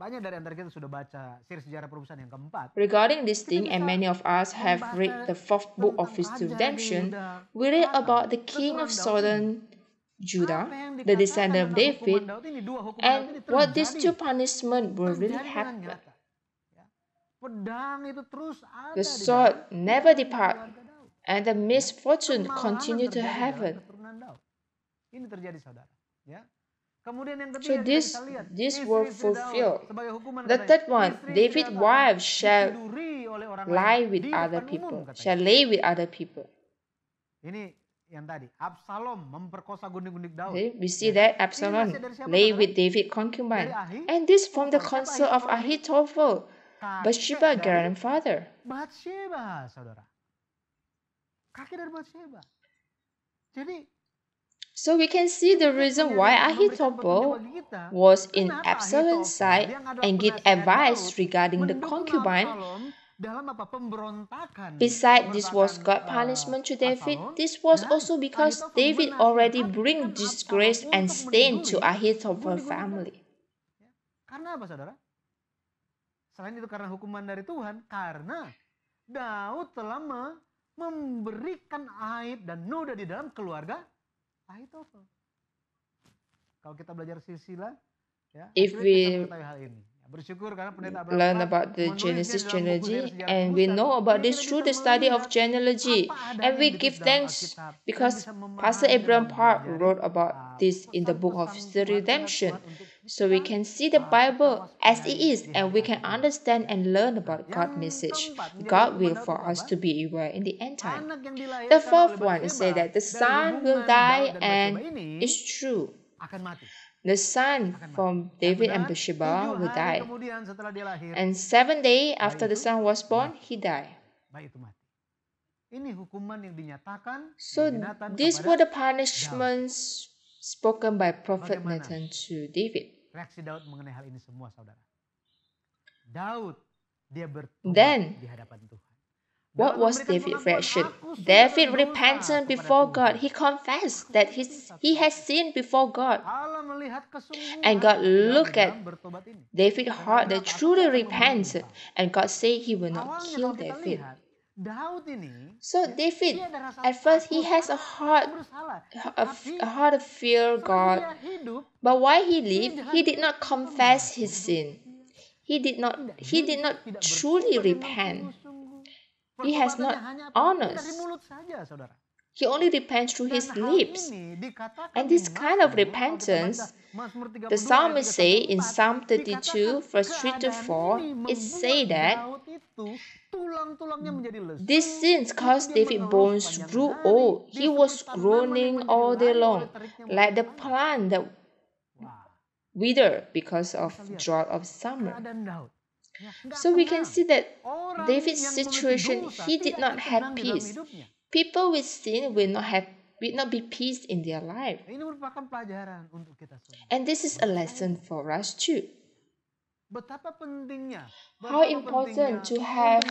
banyak dari antara kita sudah baca siri sejarah perubahan yang keempat.
Regarding this thing, and many of us have read the 4th book of his redemption, we read about the king of southern Judah, the descendant of David, and what these 2 punishments will really happen. The sword never depart, and the misfortune continue to happen.
Ini terjadi saudara, ya.
So this were fulfilled. The third one, David's wife shall lie with other people, shall lay with other people.
Ini yang tadi, Absalom memperkosa gundik-gundik Daud.
We see that Absalom lay with David's concubine, and this from the counsel of Ahithophel, Bathsheba grandfather.
Bathsheba, saudara. Kaki dari Bathsheba. Jadi
so we can see the reason why Ahithophel was in Absalom's side and give advice regarding the concubine. Besides this was God's punishment to David, this was also because David already bring disgrace and stain to Ahithophel's family.
Karena apa saudara? Selain itu karena hukuman dari Tuhan, karena Daud telah memberikan aib dan noda di dalam keluarga Ahithophel. Kalau kita belajar silsilah, ya,
if we
hal ini. Bersyukur karena pendeta
learn about the Genesis genealogy, and we know about this through the study of genealogy, and we give thanks because Pastor Abraham Park wrote about this in the book of the redemption. So we can see the Bible as it is, and we can understand and learn about God's message. God will for us to be aware in the end time. The 4th one is say that the son will die, and it's true. The son from David and Bathsheba will die. And 7 days after the son was born, he died. So these were the punishments spoken by Prophet Nathan to David.
Reaksi Daud mengenai hal ini semua, saudara. Daud, dia bertobat di hadapan Tuhan.
What was David's reaction? David repented before God. He confessed that he has sinned before God. And God looked at David's heart that truly repented. And God said he will not kill David. So David, at first he has a heart of fear God. But while he lived, he did not confess his sin. He did not truly repent. He has not honest. He only repents through his lips. And this kind of repentance, the psalmist say in Psalm 32, verse 3 to 4, it say that these sins caused David's bones grew old. He was groaning all day long, like the plant that withered because of drought of summer. So we can see that David's situation, he did not have peace. People with sin will not be peace in their life. And this is a lesson for us too. How important to have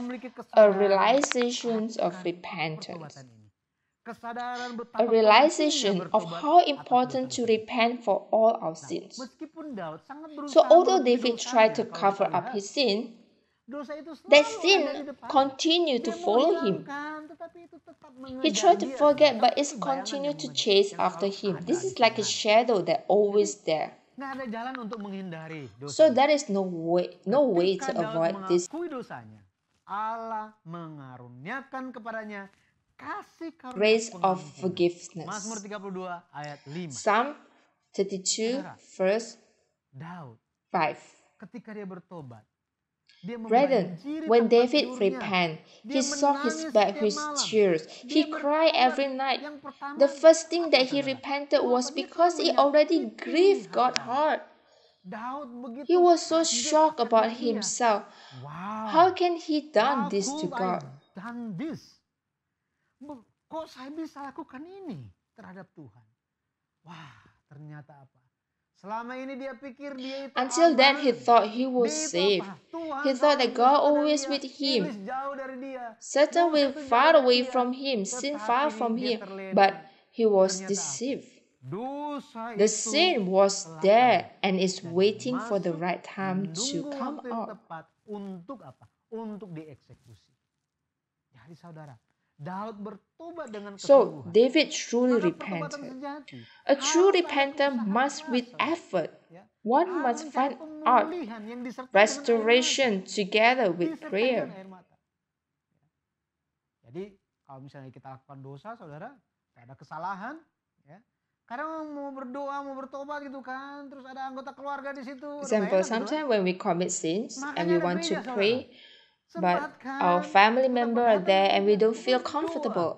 a realization of repentance.
Kesadaran
a
betapa
realization
pentingnya
of
bertobat
how
atas
important
dosa
to
kita.
repent for all our
Nah,
sins.
meskipun Daud sangat berusaha
So although
menutupi
David tried
dosanya,
to
kalau
cover
kita
up
lihat,
his sin,
dosa itu
that
selalu
sin
ada di depan.
continued to
Dia mau
follow him.
hilangkan, tetapi itu tetap
He
mengejar
tried to
dia.
forget,
Saudara.
but
Seperti
it's
bayangan
continued
yang
to
mengejar,
chase
yang
after
selalu
him.
ada
This
di
is like a
siang hari.
shadow that always there.
Nggak ada jalan untuk menghindari dosa.
So there is no way
Ketika
to
Daud
avoid this.
mengakui dosanya, Allah mengaruniakan kepadanya kasih karunia
Grace of
pengampunan.
forgiveness.
Mazmur 32 ayat 5.
Psalm 32 verse
Daud
5.
ketika dia bertobat, dia
Brethren,
membanjiri
when
tempat
David
tidurnya.
repent,
Dia
he soaked his
menangis
bed
setiap
with
malam.
tears.
Dia
He cried
bertobat.
every night.
Yang pertama,
The first thing
apa,
that he
saudara?
repented was
Dia
because
telah
he already
menyakiti
grieved
hati
God's
Allah.
heart.
Daud begitu
He was so
kaget
shocked
akan
about
diri dia.
himself.
Wow.
How can he
How
done this to
could
God?
I done this? Kok saya bisa lakukan ini terhadap Tuhan? Wah, ternyata apa? Selama ini dia pikir dia itu
Until then, he
aman.
thought he was
Dia itu
saved.
apa? Tuhan
He thought that God
jauh
always
dari
with
dia.
him.
Iblis jauh dari dia.
Satan
Dosa
will
itu jauh
far
dari
away
dia.
from him, sin
Tetapi
far from
dia
him.
terlena.
But he was
Ternyata apa?
deceived.
Dosa
The
itu
sin was
telah
there
ada.
and is
Dan
waiting for the
masuk,
right time to
menunggu
come
waktu yang
out.
tepat untuk apa? Untuk dieksekusi. Jadi saudara, Daud bertobat dengan
So
kesungguhan.
David truly
Maka pertobatan
repented.
sejati
A true
harus ada
repentant
keusahaan
must
keras,
with
saudara.
effort.
Ya.
One
Harus
must
mencari
find out
pemulihan yang disertai dengan air
restoration
mata.
together with
Disertai
prayer.
dengan air mata. Jadi kalau misalnya kita lakukan dosa, saudara, ada kesalahan, ya. Kadang mau berdoa, mau bertobat gitu kan, terus ada anggota keluarga di situ. Udah
Example,
enak gitu kan.
sometimes when we commit sins and
Makanya
we
ada
want to
gereja,
pray,
saudara.
but
Sempatkan
our family
kita
member are
datang
there
ke
and we
gereja,
don't feel
berdoa.
comfortable.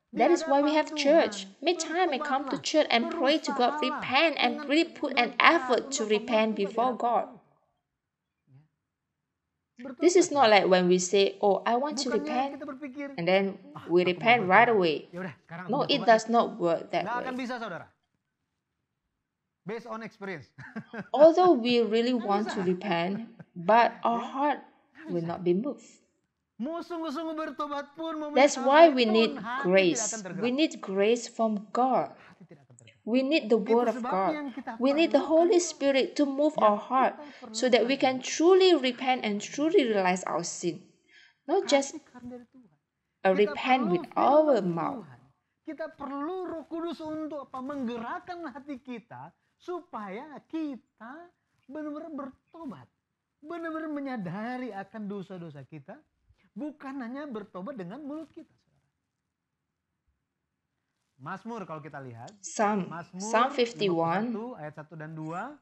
Di
That is why we
hadapan
have
Tuhan,
church. Make time and come to
bertobatlah,
church and pray to God,
berusahalah
repent and
dengan
really put an
keras
effort to
untuk
repent
bertobat di
before
hadapan
God.
Tuhan.
This is
Bertobat,
not
ya.
like when we say, oh, I want to
Bukannya
repent,
kita berpikir,
and then we
aku mau
repent right
bertobat.
away.
Yaudah, sekarang aku
No, it
bertobat
does
deh.
not work that
Nggak akan
way.
bisa, saudara. Based on experience.
Although we really want to
bisa.
repent, but our
Ya.
heart will
bisa.
not be moved.
Mau sungguh-sungguh bertobat pun, mau
That's
menyesal
why we
sekalipun,
need
hati tidak akan
grace.
tergerak.
We need grace from God.
Hati tidak akan tergerak.
We need the
Itu
Word of
sebabnya
God.
yang kita
We need the
perlukan,
Holy Spirit to move
yang
our heart
kita
so that we
perlukan
can truly repent and truly realize our sin. Not just
kasih karunia dari Tuhan.
repent
perlu
with our
firman
mouth.
Tuhan. Kita perlu Roh Kudus untuk apa? Menggerakkan hati kita supaya kita benar-benar bertobat. Benar-benar menyadari akan dosa-dosa kita. Bukan hanya bertobat dengan mulut kita. Mazmur kalau kita lihat.
Psalm
Mazmur
51,
51 ayat 1 dan 2.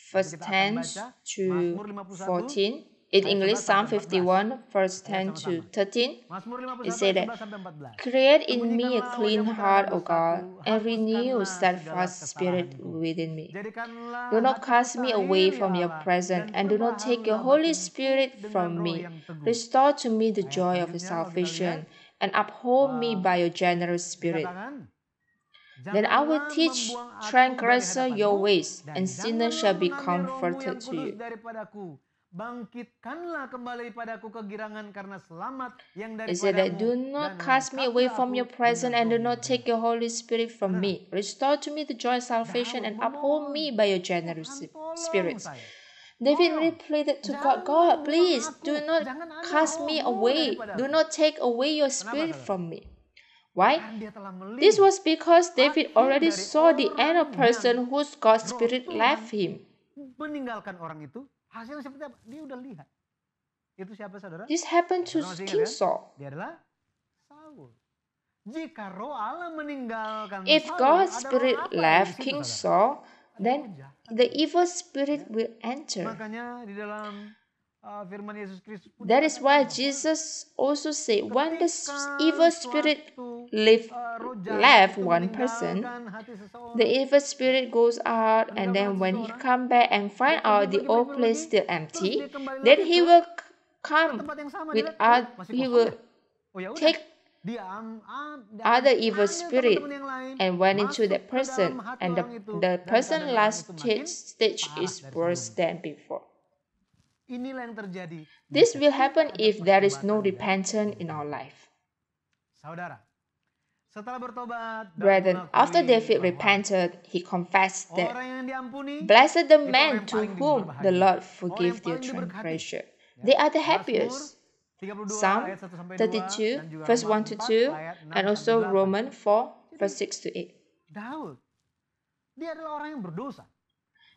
verse
Kita akan
10
baca
to
Mazmur 51
14. In
ayat
English,
11
Psalm
sampai 14.
51, verse
Ayat
10 to
sama-sama.
13.
Mazmur
It
51
said
ayat
that,
11 sampai 14.
create in me a
Sembunyikanlah
clean
wajahmu
heart,
terhadap
O God,
dosaku,
and renew
hapuskanlah
steadfast
segala
spirit
kesalahanku.
within me.
Jadikanlah
Do not
hatiku
cast me away
tahir,
from
ya
your
Allah,
presence,
dan
and do not take your
perbaharulah
Holy
batinku
Spirit
dengan
from
roh
me.
yang teguh.
Restore to me the
Ayat
joy of your
selanjutnya kalau kita
salvation,
lihat,
and uphold me by your generous spirit.
dikatakan,
Then I will
janganlah
teach
membuang aku dari
transgressor your
hadapanmu,
ways,
dan
and sinners shall
janganlah
be
mengambil rohmu
comforted
yang
to
kudus
you.
daripadaku. Bangkitkanlah kembali padaku kegirangan karena selamat yang
It said that,
daripadamu,
do
dan
not cast me away
lengkapilah
from
aku
your presence,
dengan
and do
roh yang
not take
benar.
your Holy Spirit from me. Restore to me the joy of salvation, and uphold me by your generous
Tuhan tolong
spirit.
saya.
David
Tolong.
really pleaded to
Jangan
God, God,
buang
please
aku.
do not
Jangan ambil
cast me
rohmu
away.
daripadaku.
Do not take away your
Kenapa,
spirit
saudara?
from me. Why?
Karena dia telah melihat
This was because David
akhir
already
dari
saw the end of
orang
person
yang
whose God's
roh
spirit
Tuhan
left him.
meninggalkan orang itu. Hasilnya seperti apa? Dia udah lihat. Itu siapa, saudara?
This happened to
Saudara masih ingat
King
kan?
Saul.
Dia adalah Saul. Jika roh Allah meninggalkan
If
Saul,
God's
ada roh
spirit
apa
left
di situ,
King
saudara?
Saul,
Ada
then
roh jahat.
the evil spirit will enter.
Makanya di dalam firman Yesus Kristus pun
That is why
dikatakan bahwa
Jesus also said, when the
ketika
evil spirit
suatu,
left
roh jahat itu
one person,
meninggalkan hati seseorang,
the evil spirit goes out, and then when he come back and find out the old place still empty, then he will come
tempat yang sama,
with
dia lihat, masih
he
kosong
will
ya? Oh, ya udah.
take
Dia
other evil
ambil
spirit
teman-teman yang lain,
and went into
masuk
that
ke
person,
dalam hati
and
orang itu,
the
dan
person
keadaan
last
orang itu makin
stage
parah
is
dari
worse
sebelumnya.
than before.
Inilah yang terjadi.
This will
Ketika
happen
ada
if there is no
pertobatan dan
repentance in our life.
Saudara, Setelah bertobat dan
Brethren, after
mengakui
David
bahwa
repented, he confessed that,
orang yang diampuni
"Blessed the
itu orang
man
yang
to
paling
whom the
berbahagia.
Lord
Orang yang
forgave their
paling diberkati.
transgression.
Ya.
They are the
Mazmur
happiest."
32
Psalm
ayat 1 sampai 2
32,
dan juga
verse
Roma
1 to
4
2,
ayat 6
and also
sampai 8.
Romans 4,
Jadi
verse 6 to 8.
Daud, dia adalah orang yang berdosa.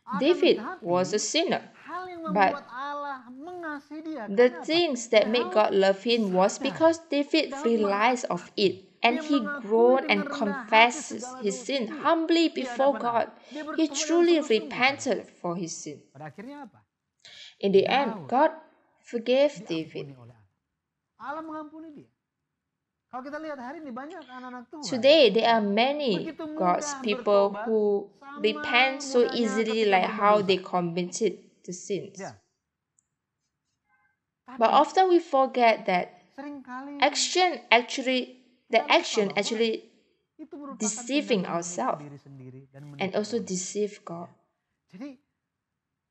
Akan
David
tetapi,
was a sinner,
hal yang
but
membuat Allah mengasihi dia
the
karena apa?
things that made
Daud
God love him was
sadar.
because David
Daud
realized of it, and
Dia
he
mengakui
groaned
dengan
and
rendah hati
confessed
segala
his
dosa
sin
dia
humbly
di
before
hadapan
God.
Allah. Dia
He
bertobat dengan
truly
sungguh-sungguh,
repented for his sin.
Pada akhirnya apa?
In the end,
Daud
God forgave
diampuni
David.
oleh Allah. Allah mengampuni dia. Kalau kita lihat hari ini banyak anak-anak Tuhan.
Today, there are many
begitu
God's
mudah
people
bertobat,
who
sama
repent so
mudahnya
easily
ketika
like
berbuat
how
dosa.
they committed the sins.
Ya. Tapi
But often we forget that
seringkali
action actually
itu merupakan
deceiving
tindakan menipu
ourselves
diri sendiri dan
and
menipu
also
orang.
deceive God.
Jadi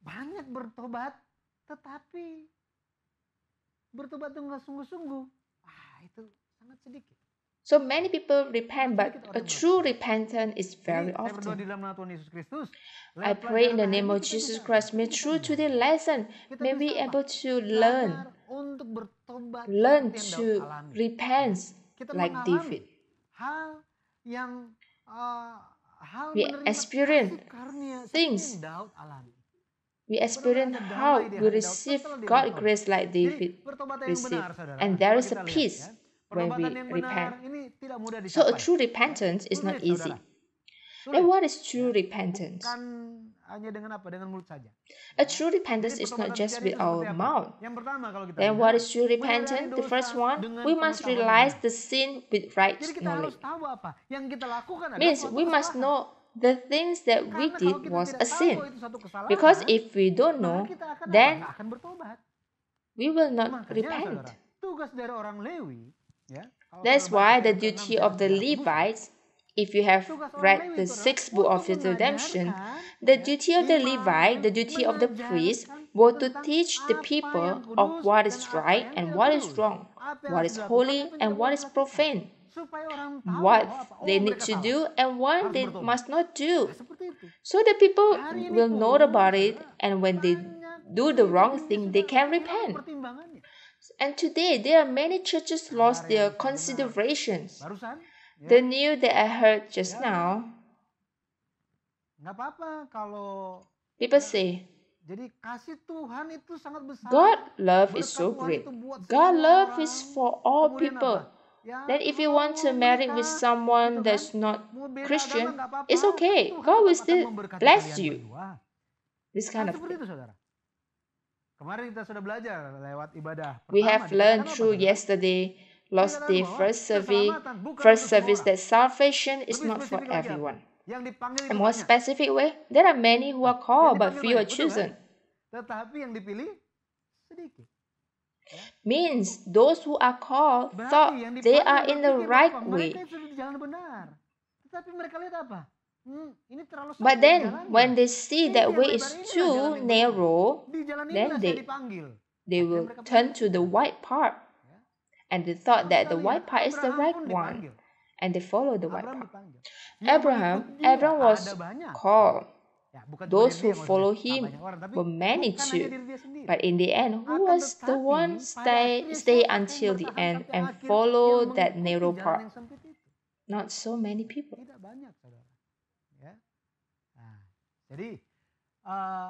banyak bertobat tetapi bertobat dengan sungguh-sungguh. Itu sangat sedikit.
So many people repent, but a true repentance is very
Jadi, saya berdoa di
often.
dalam nama Tuhan Yesus Kristus.
I pray in the name of Jesus Christ, may through today's lesson, may we able to learn
untuk bertobat
learn
seperti yang
to
Daud alami.
repent
Kita
like
mengalami
David.
hal yang hal
We
menerima
experience
kasih karunia seperti
things.
yang Daud alami.
We experience how we receive God's grace like David
Pertobatan yang
received,
benar, saudara.
and there
Kalau
is a
kita lihat,
peace
ya,
when we
pertobatan yang benar
repent.
ini tidak mudah
So a
dicapai.
true repentance is not
Sulit,
easy.
saudara.
Then
Sulit.
what is true repentance?
Bukan hanya dengan apa? Dengan mulut saja.
A true repentance
Jadi
is not
pertobatan
just
sejati
with
itu seperti
our
apa?
mouth.
Yang pertama kalau kita
Then
lihat,
what is true
menyadari
repentance? The
dosa
first one,
dengan
we must
pengetahuan yang
realize
benar.
the sin with right
Jadi kita harus
knowledge.
tahu apa yang kita lakukan adalah
Means
suatu
we must
kesalahan.
know the things that we
Karena kalau
did
kita
was
tidak
a
tahu
sin.
bahwa itu suatu kesalahan,
Because if we don't
maka
know,
kita akan
then
nggak akan bertobat.
we will not
Makanya,
repent.
saudara, tugas dari orang Lewi, ya. Kalau
That's
saudara baca
why the
ayat ke-6
duty
sampai
of the
9,
Levites, if you have
tugas orang
read
Lewi
the
itu adalah
sixth book of
untuk
the redemption,
mengajarkan,
the
ya,
duty of the
imam,
Levite, the duty of the priest,
mengajarkan
was to
tentang
teach the
apa
people
yang
of
kudus
what
dan
is
apa
right
yang
and
tidak
what is
kudus.
wrong,
Apa yang
what
harus
is
dilakukan,
holy
apa yang
and
tidak
what
boleh
is
dilakukan.
profane,
Supaya orang tahu
what
bahwa apa?
they need
Mereka
to
salah.
do and what
Harus
they
bertobat.
must not do.
Nah, seperti itu.
So the people
Hari ini
will
pun,
know about it,
saudara,
and when they
banyak
do the
gereja
wrong
dunia
thing,
sudah
they can
kehilangan
repent.
pertimbangannya.
And today, there are many churches lost
Saudara
their
yang saya dengar
considerations.
barusan, ya,
The news that I heard just
Ya.
now,
nggak apa-apa kalau
people
ya,
say,
jadi kasih Tuhan itu sangat besar.
God love is
Berkat
so
Tuhan
great.
itu buat
God
semua
love
orang.
is for all
Kemudian
people.
apa? Ya,
Then if you
kalau
want to
mau
marry with
menikah,
someone
gitu kan,
that's not
mau beda
Christian,
agama nggak apa-apa.
it's okay.
Tuhan
God will
tetap akan
still
memberkati
bless
kalian
you.
berdua.
This
Kan
kind of
seperti
thing.
itu, saudara. Kemarin kita sudah belajar lewat ibadah
We
pertama.
have
Dikatakan
learned
apa,
through
saudara?
yesterday, Lord's
Dikatakan
Day,
bahwa
first service,
keselamatan bukan untuk semua orang.
that salvation is
Lebih
not for
spesifik lagi apa?
everyone.
Yang dipanggil
A
itu
more
banyak.
specific way, there are many who are
Yang
called, but
dipanggil
few are
banyak, betul kan?
chosen.
Tetapi yang dipilih sedikit.
Means those who are called
Berarti
thought
yang
they
dipanggil
are in the
berpikir
right
bahwa
way.
mereka itu sudah di jalan benar. Tetapi mereka lihat apa? Ini terlalu
But
sempit
then,
jalannya.
when they see
Ini
that
yang
way
lebar,
is
inilah jalan
too
yang benar.
narrow,
Di jalan
then
inilah saya dipanggil.
they
Akhirnya
will
mereka
turn
pilih.
to the white part.
Ya.
And they thought
Kalau
that
kita
the
lihat,
white part is the
Abraham
right
pun
one.
dipanggil.
And they follow the white
Abraham
part.
dipanggil. Yang
Abraham
mengikut dia
was
ada banyak.
called.
Ya, bukan cuma
Those
diri
who
dia, maksudnya.
follow
Tak
him
banyak orang, tapi
were many
bukan hanya
too.
diri dia sendiri.
But in the end, who
Akan
was the
tetapi,
one
pada
stay
akhirnya siapa
until
yang
the
bertahan
end
sampai
and
akhir
follow
yang
that
mengikuti
narrow
jalan
part?
yang sempit itu?
Not so many people.
Tidak banyak, saudara. Ya. Nah, jadi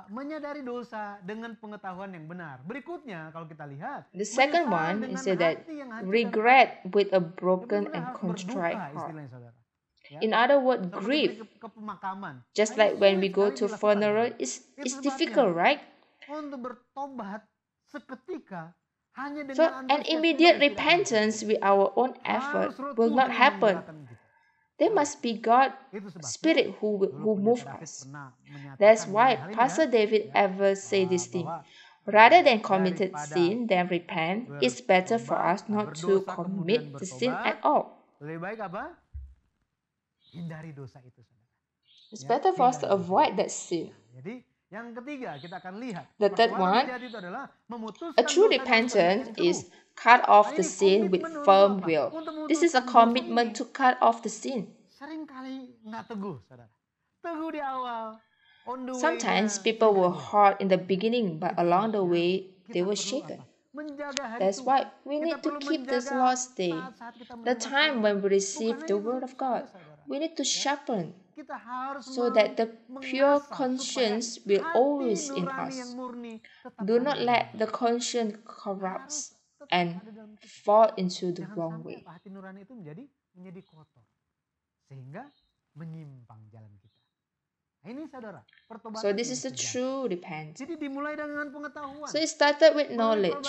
menyadari dosa dengan pengetahuan yang benar. Berikutnya kalau kita lihat,
The second
menyesal
one
dengan
is that
hati yang hancur dan
regret with a
patah.
broken
Benar-benar
and
harus
contrite
berduka,
heart.
istilahnya, saudara. Ya.
In other words,
Seperti
grief,
ke pemakaman.
just
Nah,
like
ini
when we
sulit
go
sekali
to
dilakukan,
funeral,
saudara.
it's
Itu
difficult,
sebabnya
right?
untuk bertobat seketika hanya dengan
So, an
antusias
immediate
pribadi tidak akan
repentance with our own effort
Harus roh
will
Tuhan
not
yang
happen.
menggerakkan kita.
There must be God
Itu sebabnya
Spirit who
dulu
move
pendeta David
us.
pernah menyatakan
That's
mengenai
why
hal ini,
Pastor
kan?
David
Ya,
ever say this thing.
bahwa
Rather than committed
daripada
sin than repent, it's better for
bertobat,
us not to
berdosa,
commit
kemudian
the sin
bertobat,
at all.
lebih baik apa? Hindari dosa itu, saudara.
It's
Ya,
better for us to
hindari dosa
avoid
itu.
that sin.
Jadi Yang ketiga, kita akan lihat.
The third one, a true repentance is cut off the sin with firm will. This is a commitment to cut off the sin.
Seringkali nggak teguh, saudara. Teguh di awal.
Sometimes people were hard in the beginning, but along the way they were shaken. That's why we need to keep this Lord's Day, the time when we receive the Word of God. We need to sharpen so that the pure conscience will always in us. Do not let the conscience corrupt and fall into the wrong way.
Hati nurani itu menjadi kotor, sehingga menyimpang jalan kita. Ini saudara, pertobatan.
So this is the true repentance.
Jadi dimulai dengan pengetahuan.
So it started with knowledge.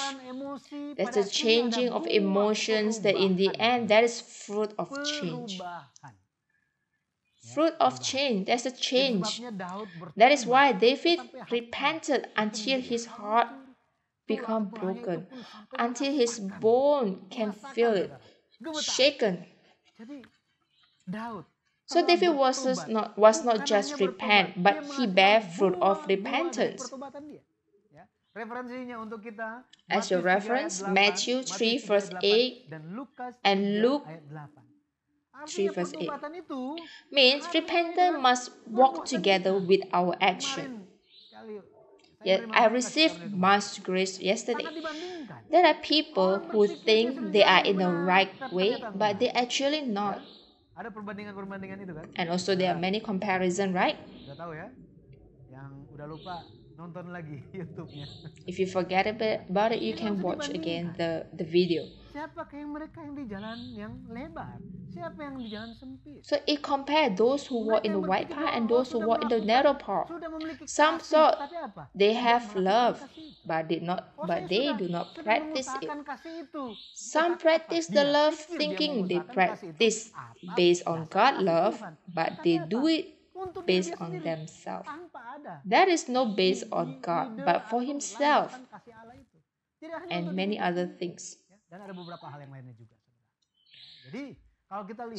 That's the changing of emotions that in the end that is fruit of change. Fruit of change, that's a change. That is why David repented until his heart become broken, until his bone can feel it, shaken. So David was not just repent, but he bear fruit of repentance. As your reference, Matthew 3 verse 8 and Luke 3 verse 8 means repentance must walk together with our action. Yet I received much grace yesterday. There are people who think they are in the right way, but they actually not.
Ada perbandingan-perbandingan itu kan?
And also there are many comparison, right?
Udah tahu ya? Yang udah lupa nonton lagi YouTube-nya.
If you forget about it, you can watch again the video.
Siapakah yang mereka yang di jalan yang lebar? Siapa yang di jalan sempit?
So it compared those who walk in the wide path and those who walk in the narrow path. Some thought they have love, but they do not practice it. Some practice the love thinking they practice based on God's love, but they do it based on themselves. That is not based on God, but for himself and many other things.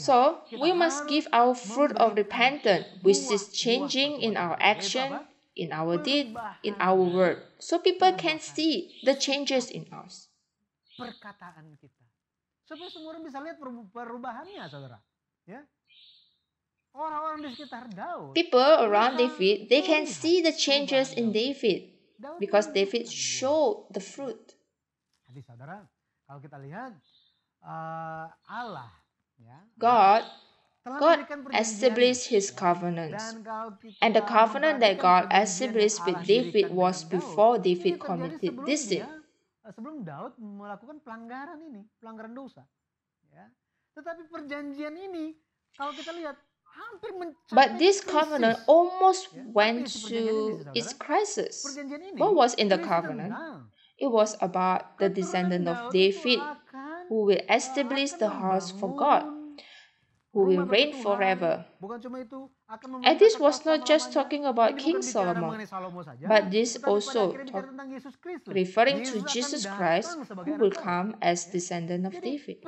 So, we must give our fruit of repentance, which is changing in our action, in our deed, in our word, so people can see the changes in us.
Perkataan kita. Supaya semua orang bisa lihat perubahannya, saudara. Ya. Orang-orang di sekitar Daud.
People around David, they can see the changes in David because David showed the fruit.
Jadi saudara, kalau kita lihat Allah, ya,
God established his covenants. And the covenant that God established with David was before David committed this sin.
Sebelum Daud melakukan pelanggaran dosa. Ya. Tetapi perjanjian ini, kalau kita lihat, hampir mencapai
But this covenant almost went to its crisis. What was in the covenant? It was about the descendant of David who will establish the house for God, who will reign forever. And this was not just talking about King Solomon, but this also referring to Jesus Christ, who will come as descendant of David.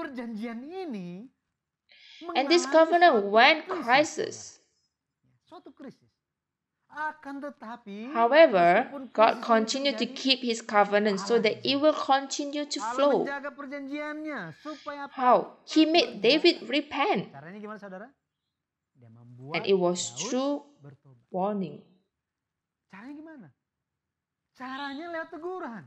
And this covenant went crisis. However, God continued to keep his covenant so that it will continue to flow. How? He made David repent. And it was true warning.
Caranya gimana? Caranya lewat teguran.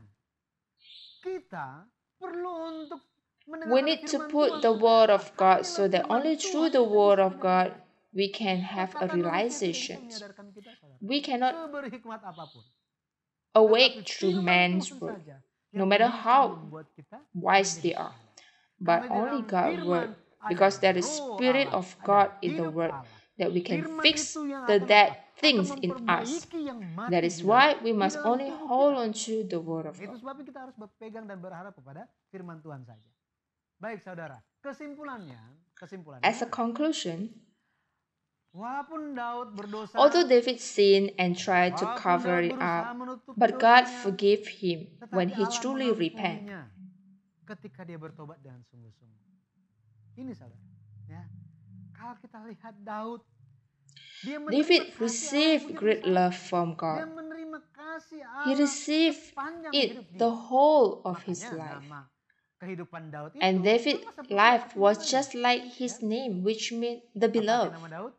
Kita perlu untuk
we need to put the word of God so that only through the word of God we can have a realization. We cannot awake through man's word, no matter how wise they are, but only God's word, because there is Spirit of God in the word, that we can fix the dead things in us. That is why we must only hold on to the word of God.
Itu sebabnya kita harus berpegang dan berharap kepada firman Tuhan saja. Baik saudara, kesimpulannya.
As a conclusion,
walaupun Daud berdosa,
although David sinned and tried to cover it up, but God forgave him when he truly repented.
Ketika dia bertobat dengan sungguh-sungguh. Ini saudara, ya. Kalau kita lihat Daud,
David received great love from God.
kasih
He
Allah
received
sepanjang
it
hidup
the
dia.
whole of his
Makanya
life.
nama kehidupan Daud itu
And David's
sama seperti
life
arti
was
namanya.
just like his name, which means the
Apa arti
beloved.
nama Daud?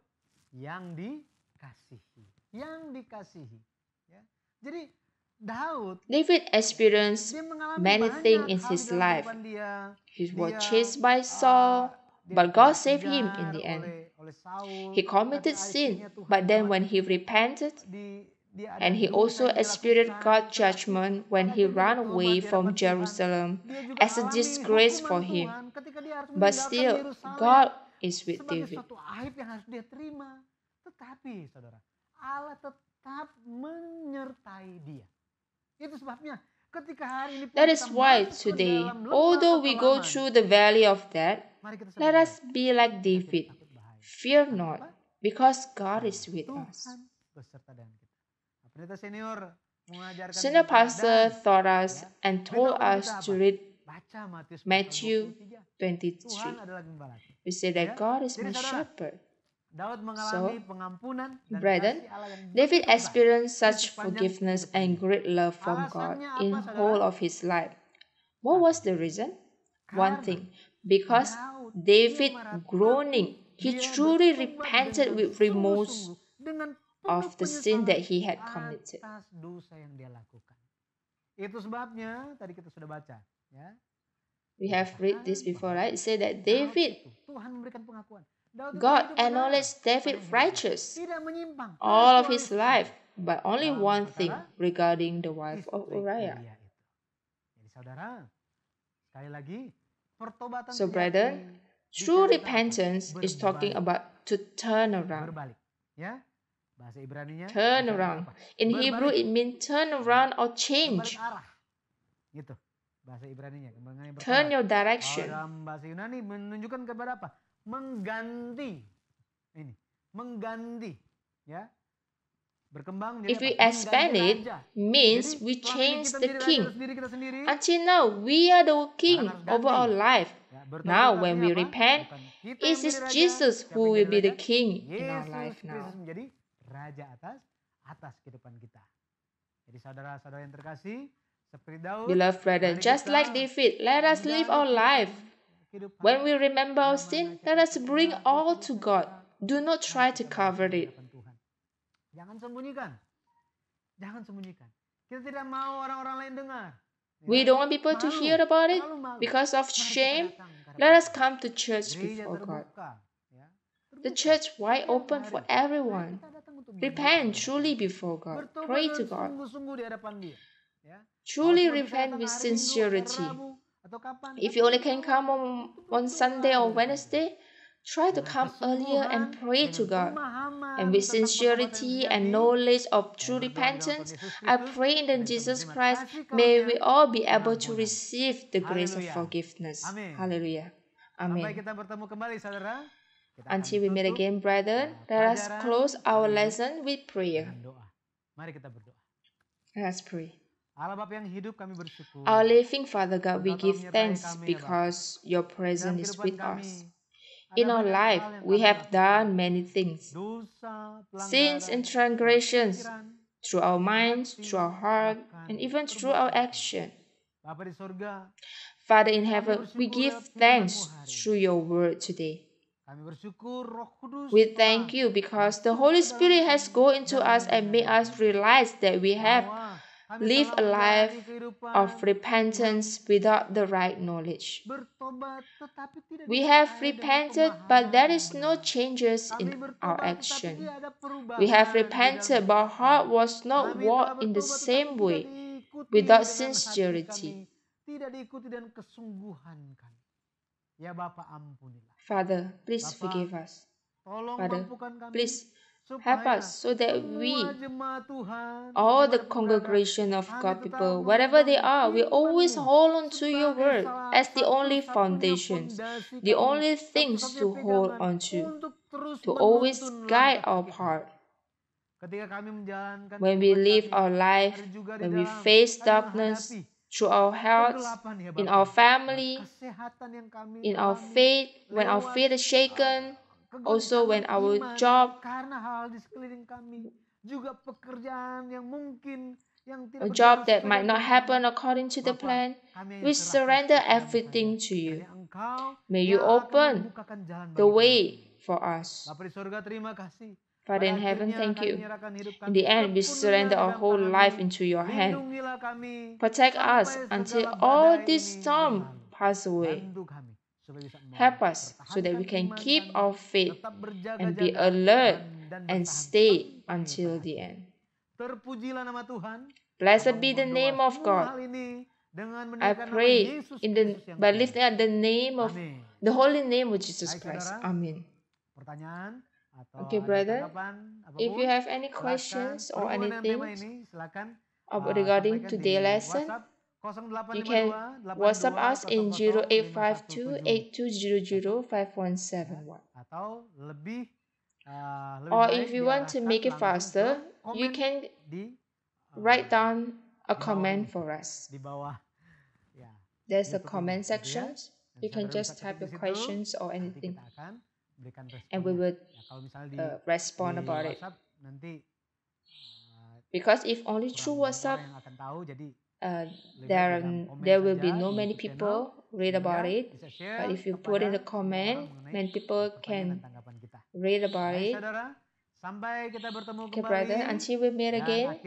Yang dikasihi. Yang dikasihi. Ya. Jadi Daud
David experienced
dia mengalami
many
banyak
things in
hal
his
di dalam
life.
kehidupan dia.
He was
Dia,
chased by Saul,
dia
but God saved
dikejar
him in the end.
oleh Saul,
He committed
tapi
sin,
akhirnya Tuhan
but then
lewat
when he repented,
dia ada
and he
dosa
also
yang dia
experienced
lakukan,
God's
tetapi
judgment when
pada
he
akhirnya
ran
bertobat
away
di
from
hadapan Tuhan.
Jerusalem
Dia juga
as a
alami
disgrace
hukuman
for him.
Tuhan ketika dia harus
But
meninggalkan
still,
Yerusalem
God is with
sebagai
David.
suatu aib yang harus dia terima. Tetapi saudara, Allah tetap menyertai dia. Itu sebabnya ketika hari ini pun
That is
kita
why
masuk ke
today,
dalam lembah
although we go
kekelaman,
through the valley of death,
mari kita
let
sadar
us be like
kita tidak
David.
takut bahaya.
Fear
Karena
not,
apa?
because God is with us.
Tuhan beserta dengan kita. Pendeta senior mengajarkan
Senior
kita
pastor
dan
taught us
ya,
and told
beritahu
us
kita
to
apa?
read
Baca Matius pasal
Matthew
23. Tuhan
23.
adalah gembala.
We say
Ya.
that God is
Jadi
my
saudara,
shepherd.
Daud mengalami
So,
pengampunan dan
brethren,
kasih Allah yang
David
begitu besar
experienced
di
such
sepanjang
forgiveness
kehidupan
and
dia.
great love from God
Alasannya
in
apa,
whole
saudara?
of his life. What was the reason? One
Karena
thing, because
Daud
David
dia meratapi,
groaning, he
dia
truly
bertobat
repented
dengan
with remorse
sungguh-sungguh, dengan penuh
of the sin
penyesalan
that he had committed.
atas dosa yang dia lakukan. Itu sebabnya tadi kita sudah baca, ya.
We have read this before, right? It said that
Daud
David,
itu, Tuhan memberikan pengakuan. Daud itu
God
hidup benar,
acknowledged David
sepanjang hidup dia.
righteous
Tidak menyimpang
all of
kecuali
his
satu,
life, but only
dalam
one
perkara
thing regarding the wife of
istri
Uriah.
Uria itu. Jadi saudara, sekali lagi pertobatan
So,
sejati
brethren,
bicara
true
tentang apa?
repentance is talking
Berbalik.
about to turn around.
Berbalik, ya. Bahasa Ibraninya
Turn
bicara
around.
apa?
In Hebrew,
Berbalik.
it means turn around or
Berbalik
change.
arah. Gitu. Bahasa Ibraninya mengenai
Turn
bertobat.
your
Kalau
direction.
dalam bahasa Yunani menunjukkan kepada apa? Mengganti. Ini, mengganti, ya. Berkembang menjadi
If we
apa?
expand
Mengganti
it,
raja.
means
Jadi,
we
selama ini
change
kita
the
menjadi raja
king.
sendiri kita sendiri.
Until now, we are the king
Sekarang harus
over
ganti.
our life.
Ya, bertobat
Now,
itu
when
artinya
we
apa?
repent,
Bukan kita yang
it is
menjadi raja,
Jesus
siapa
who
yang
will
jadi
be the
raja?
king in our
Yesus
life now.
Kristus menjadi raja atas kehidupan kita. Jadi saudara-saudara yang terkasih, seperti Daud,
Beloved brethren,
mari
just
kita
like David, let us live our life.
kehidupan
When we remember our
yang
sin,
mana
let
kita
us bring
pernah
all
dosa-dosa
to God.
kita,
Do not try
mari
to
kita
cover
berdoa di
it.
hadapan Tuhan. Jangan sembunyikan. Jangan sembunyikan. Kita tidak mau orang-orang lain dengar. Ya.
We don't want people to
Malu,
hear about it
terlalu malu.
because of
Mari kita
shame.
datang ke hadapan
Let us
Tuhan.
come to church
Gereja
before God.
terbuka, ya.
The
Terbuka.
church wide
Setiap
open
hari.
for
Mari
everyone.
kita datang untuk
Repent
berdoa.
truly before God.
Bertobat
Pray
dengan
to God.
sungguh-sungguh di hadapan Dia. Ya.
Truly
Kalau cuma bisa
repent
datang
with
hari Minggu, hari
sincerity.
Rabu, atau kapan,
If
datang
you only
di
can
awal.
come on
Untuk
Sunday or
berdoa di hadapan Dia.
Wednesday, try to
Dengan
come earlier and
kesungguhan,
pray to
dengan
God.
pemahaman
And with
tentang pertobatan
sincerity
yang
and
sejati,
knowledge of
saya
true
berdoa di dalam
repentance,
Tuhan Yesus
I
Kristus,
pray in the
kita bisa
Jesus
menerima
Christ,
kasih
may we
karunia
all be able to
pengampunan.
receive the grace of
Haleluya.
forgiveness.
Amin.
Hallelujah.
Sampai
Amen.
kita bertemu kembali saudara. Kita akan
Until we meet
tutup
again, brethren, let us
pelajaran
close our
hari ini
lesson with prayer.
dengan doa. Mari kita berdoa.
Let us pray.
Allah Bapa yang hidup, kami bersyukur.
Our living Father God, we
Engkau telah
give
menyertai
thanks
kami, ya Bapa.
because your
Dalam
presence is
kehidupan
with
kami,
us.
ada
In our
banyak
life,
hal yang
we
kami
have
lakukan.
done many things,
Dosa,
sins and
pelanggaran,
transgressions,
pikiran,
through our minds,
hati,
through our heart,
bahkan
and even through our
perbuatan.
action.
Bapa di sorga,
Father in
kami
heaven, we
bersyukur
give
lewat firman-Mu
thanks
hari
through
ini.
your word today.
Kami bersyukur Roh Kudus
We
telah
thank you because the
masuk
Holy
ke dalam
Spirit has
kami
gone into
dan
us and made us
mengajarkan
realize that we have
bahwa kami
lived
telah
a life
menjalani kehidupan
of
yang
repentance without the right knowledge.
bertobat tetapi tidak
We have
disertai dengan
repented, but
pemahaman
there
yang
is no
benar.
changes
Kami
in our
bertobat tetapi
action.
tidak ada perubahan
We have
di dalam
repented,
hidup
but our
kami.
heart was not
Kami telah
walked in the
bertobat tetapi
same
tidak
way,
diikuti
without
dengan hati
sincerity.
kami, tidak diikuti dengan kesungguhan kami. Ya Bapa, ampunilah.
Father, please
Bapa,
forgive us.
tolong
Father,
mampukan kami
please
supaya
help us so that we,
semua jemaat Tuhan,
all the
dimanapun berada,
congregation of
kami
God
tetap
people, wherever they
memegang
are, we always
firman-Mu
hold on to your
sebagai
word
salah
as the only
satu-satunya
foundations,
fondasi
the
kami,
only things
satu-satunya
to hold
pegangan
on to,
untuk terus
to always
menuntun
guide
langkah
our
kaki kami.
path.
Ketika kami menjalankan
When we
kehidupan
live
kami,
our life,
ada juga di
when we
dalam
face
kami
darkness,
menghadapi
through our hearts,
kegelapan ya
in
Bapa.
our family,
Kesehatan yang kami
in our
alami
faith, when our
lewat
faith is shaken, also when
kegoncangan
our
iman
job,
karena hal di sekeliling kami, juga pekerjaan yang mungkin
a job that might not happen according to the plan, we surrender everything to you. May you open the way for us. Father in heaven, thank you. In the end, we surrender our whole life into your hand. Protect us until all this storm pass away. Help us so that we can keep our faith and be alert and stay until the end. Blessed be the name of God. I pray by lifting up the name of the holy name of Jesus Christ. Amen. Okay, brother. If you have any questions or anything regarding today's lesson, you can WhatsApp us in 0852-8200-5171. Or if you want to make it faster, you can write down a comment for us. There's a comment section. You can just type your questions or anything, and we will respond about it. Because if only through WhatsApp, there will be no many people read about it. But if you put in the comment, many people can read about it. Okay, brother, until we meet again.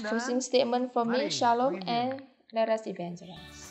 Closing statement for me, shalom, and let us evangelize.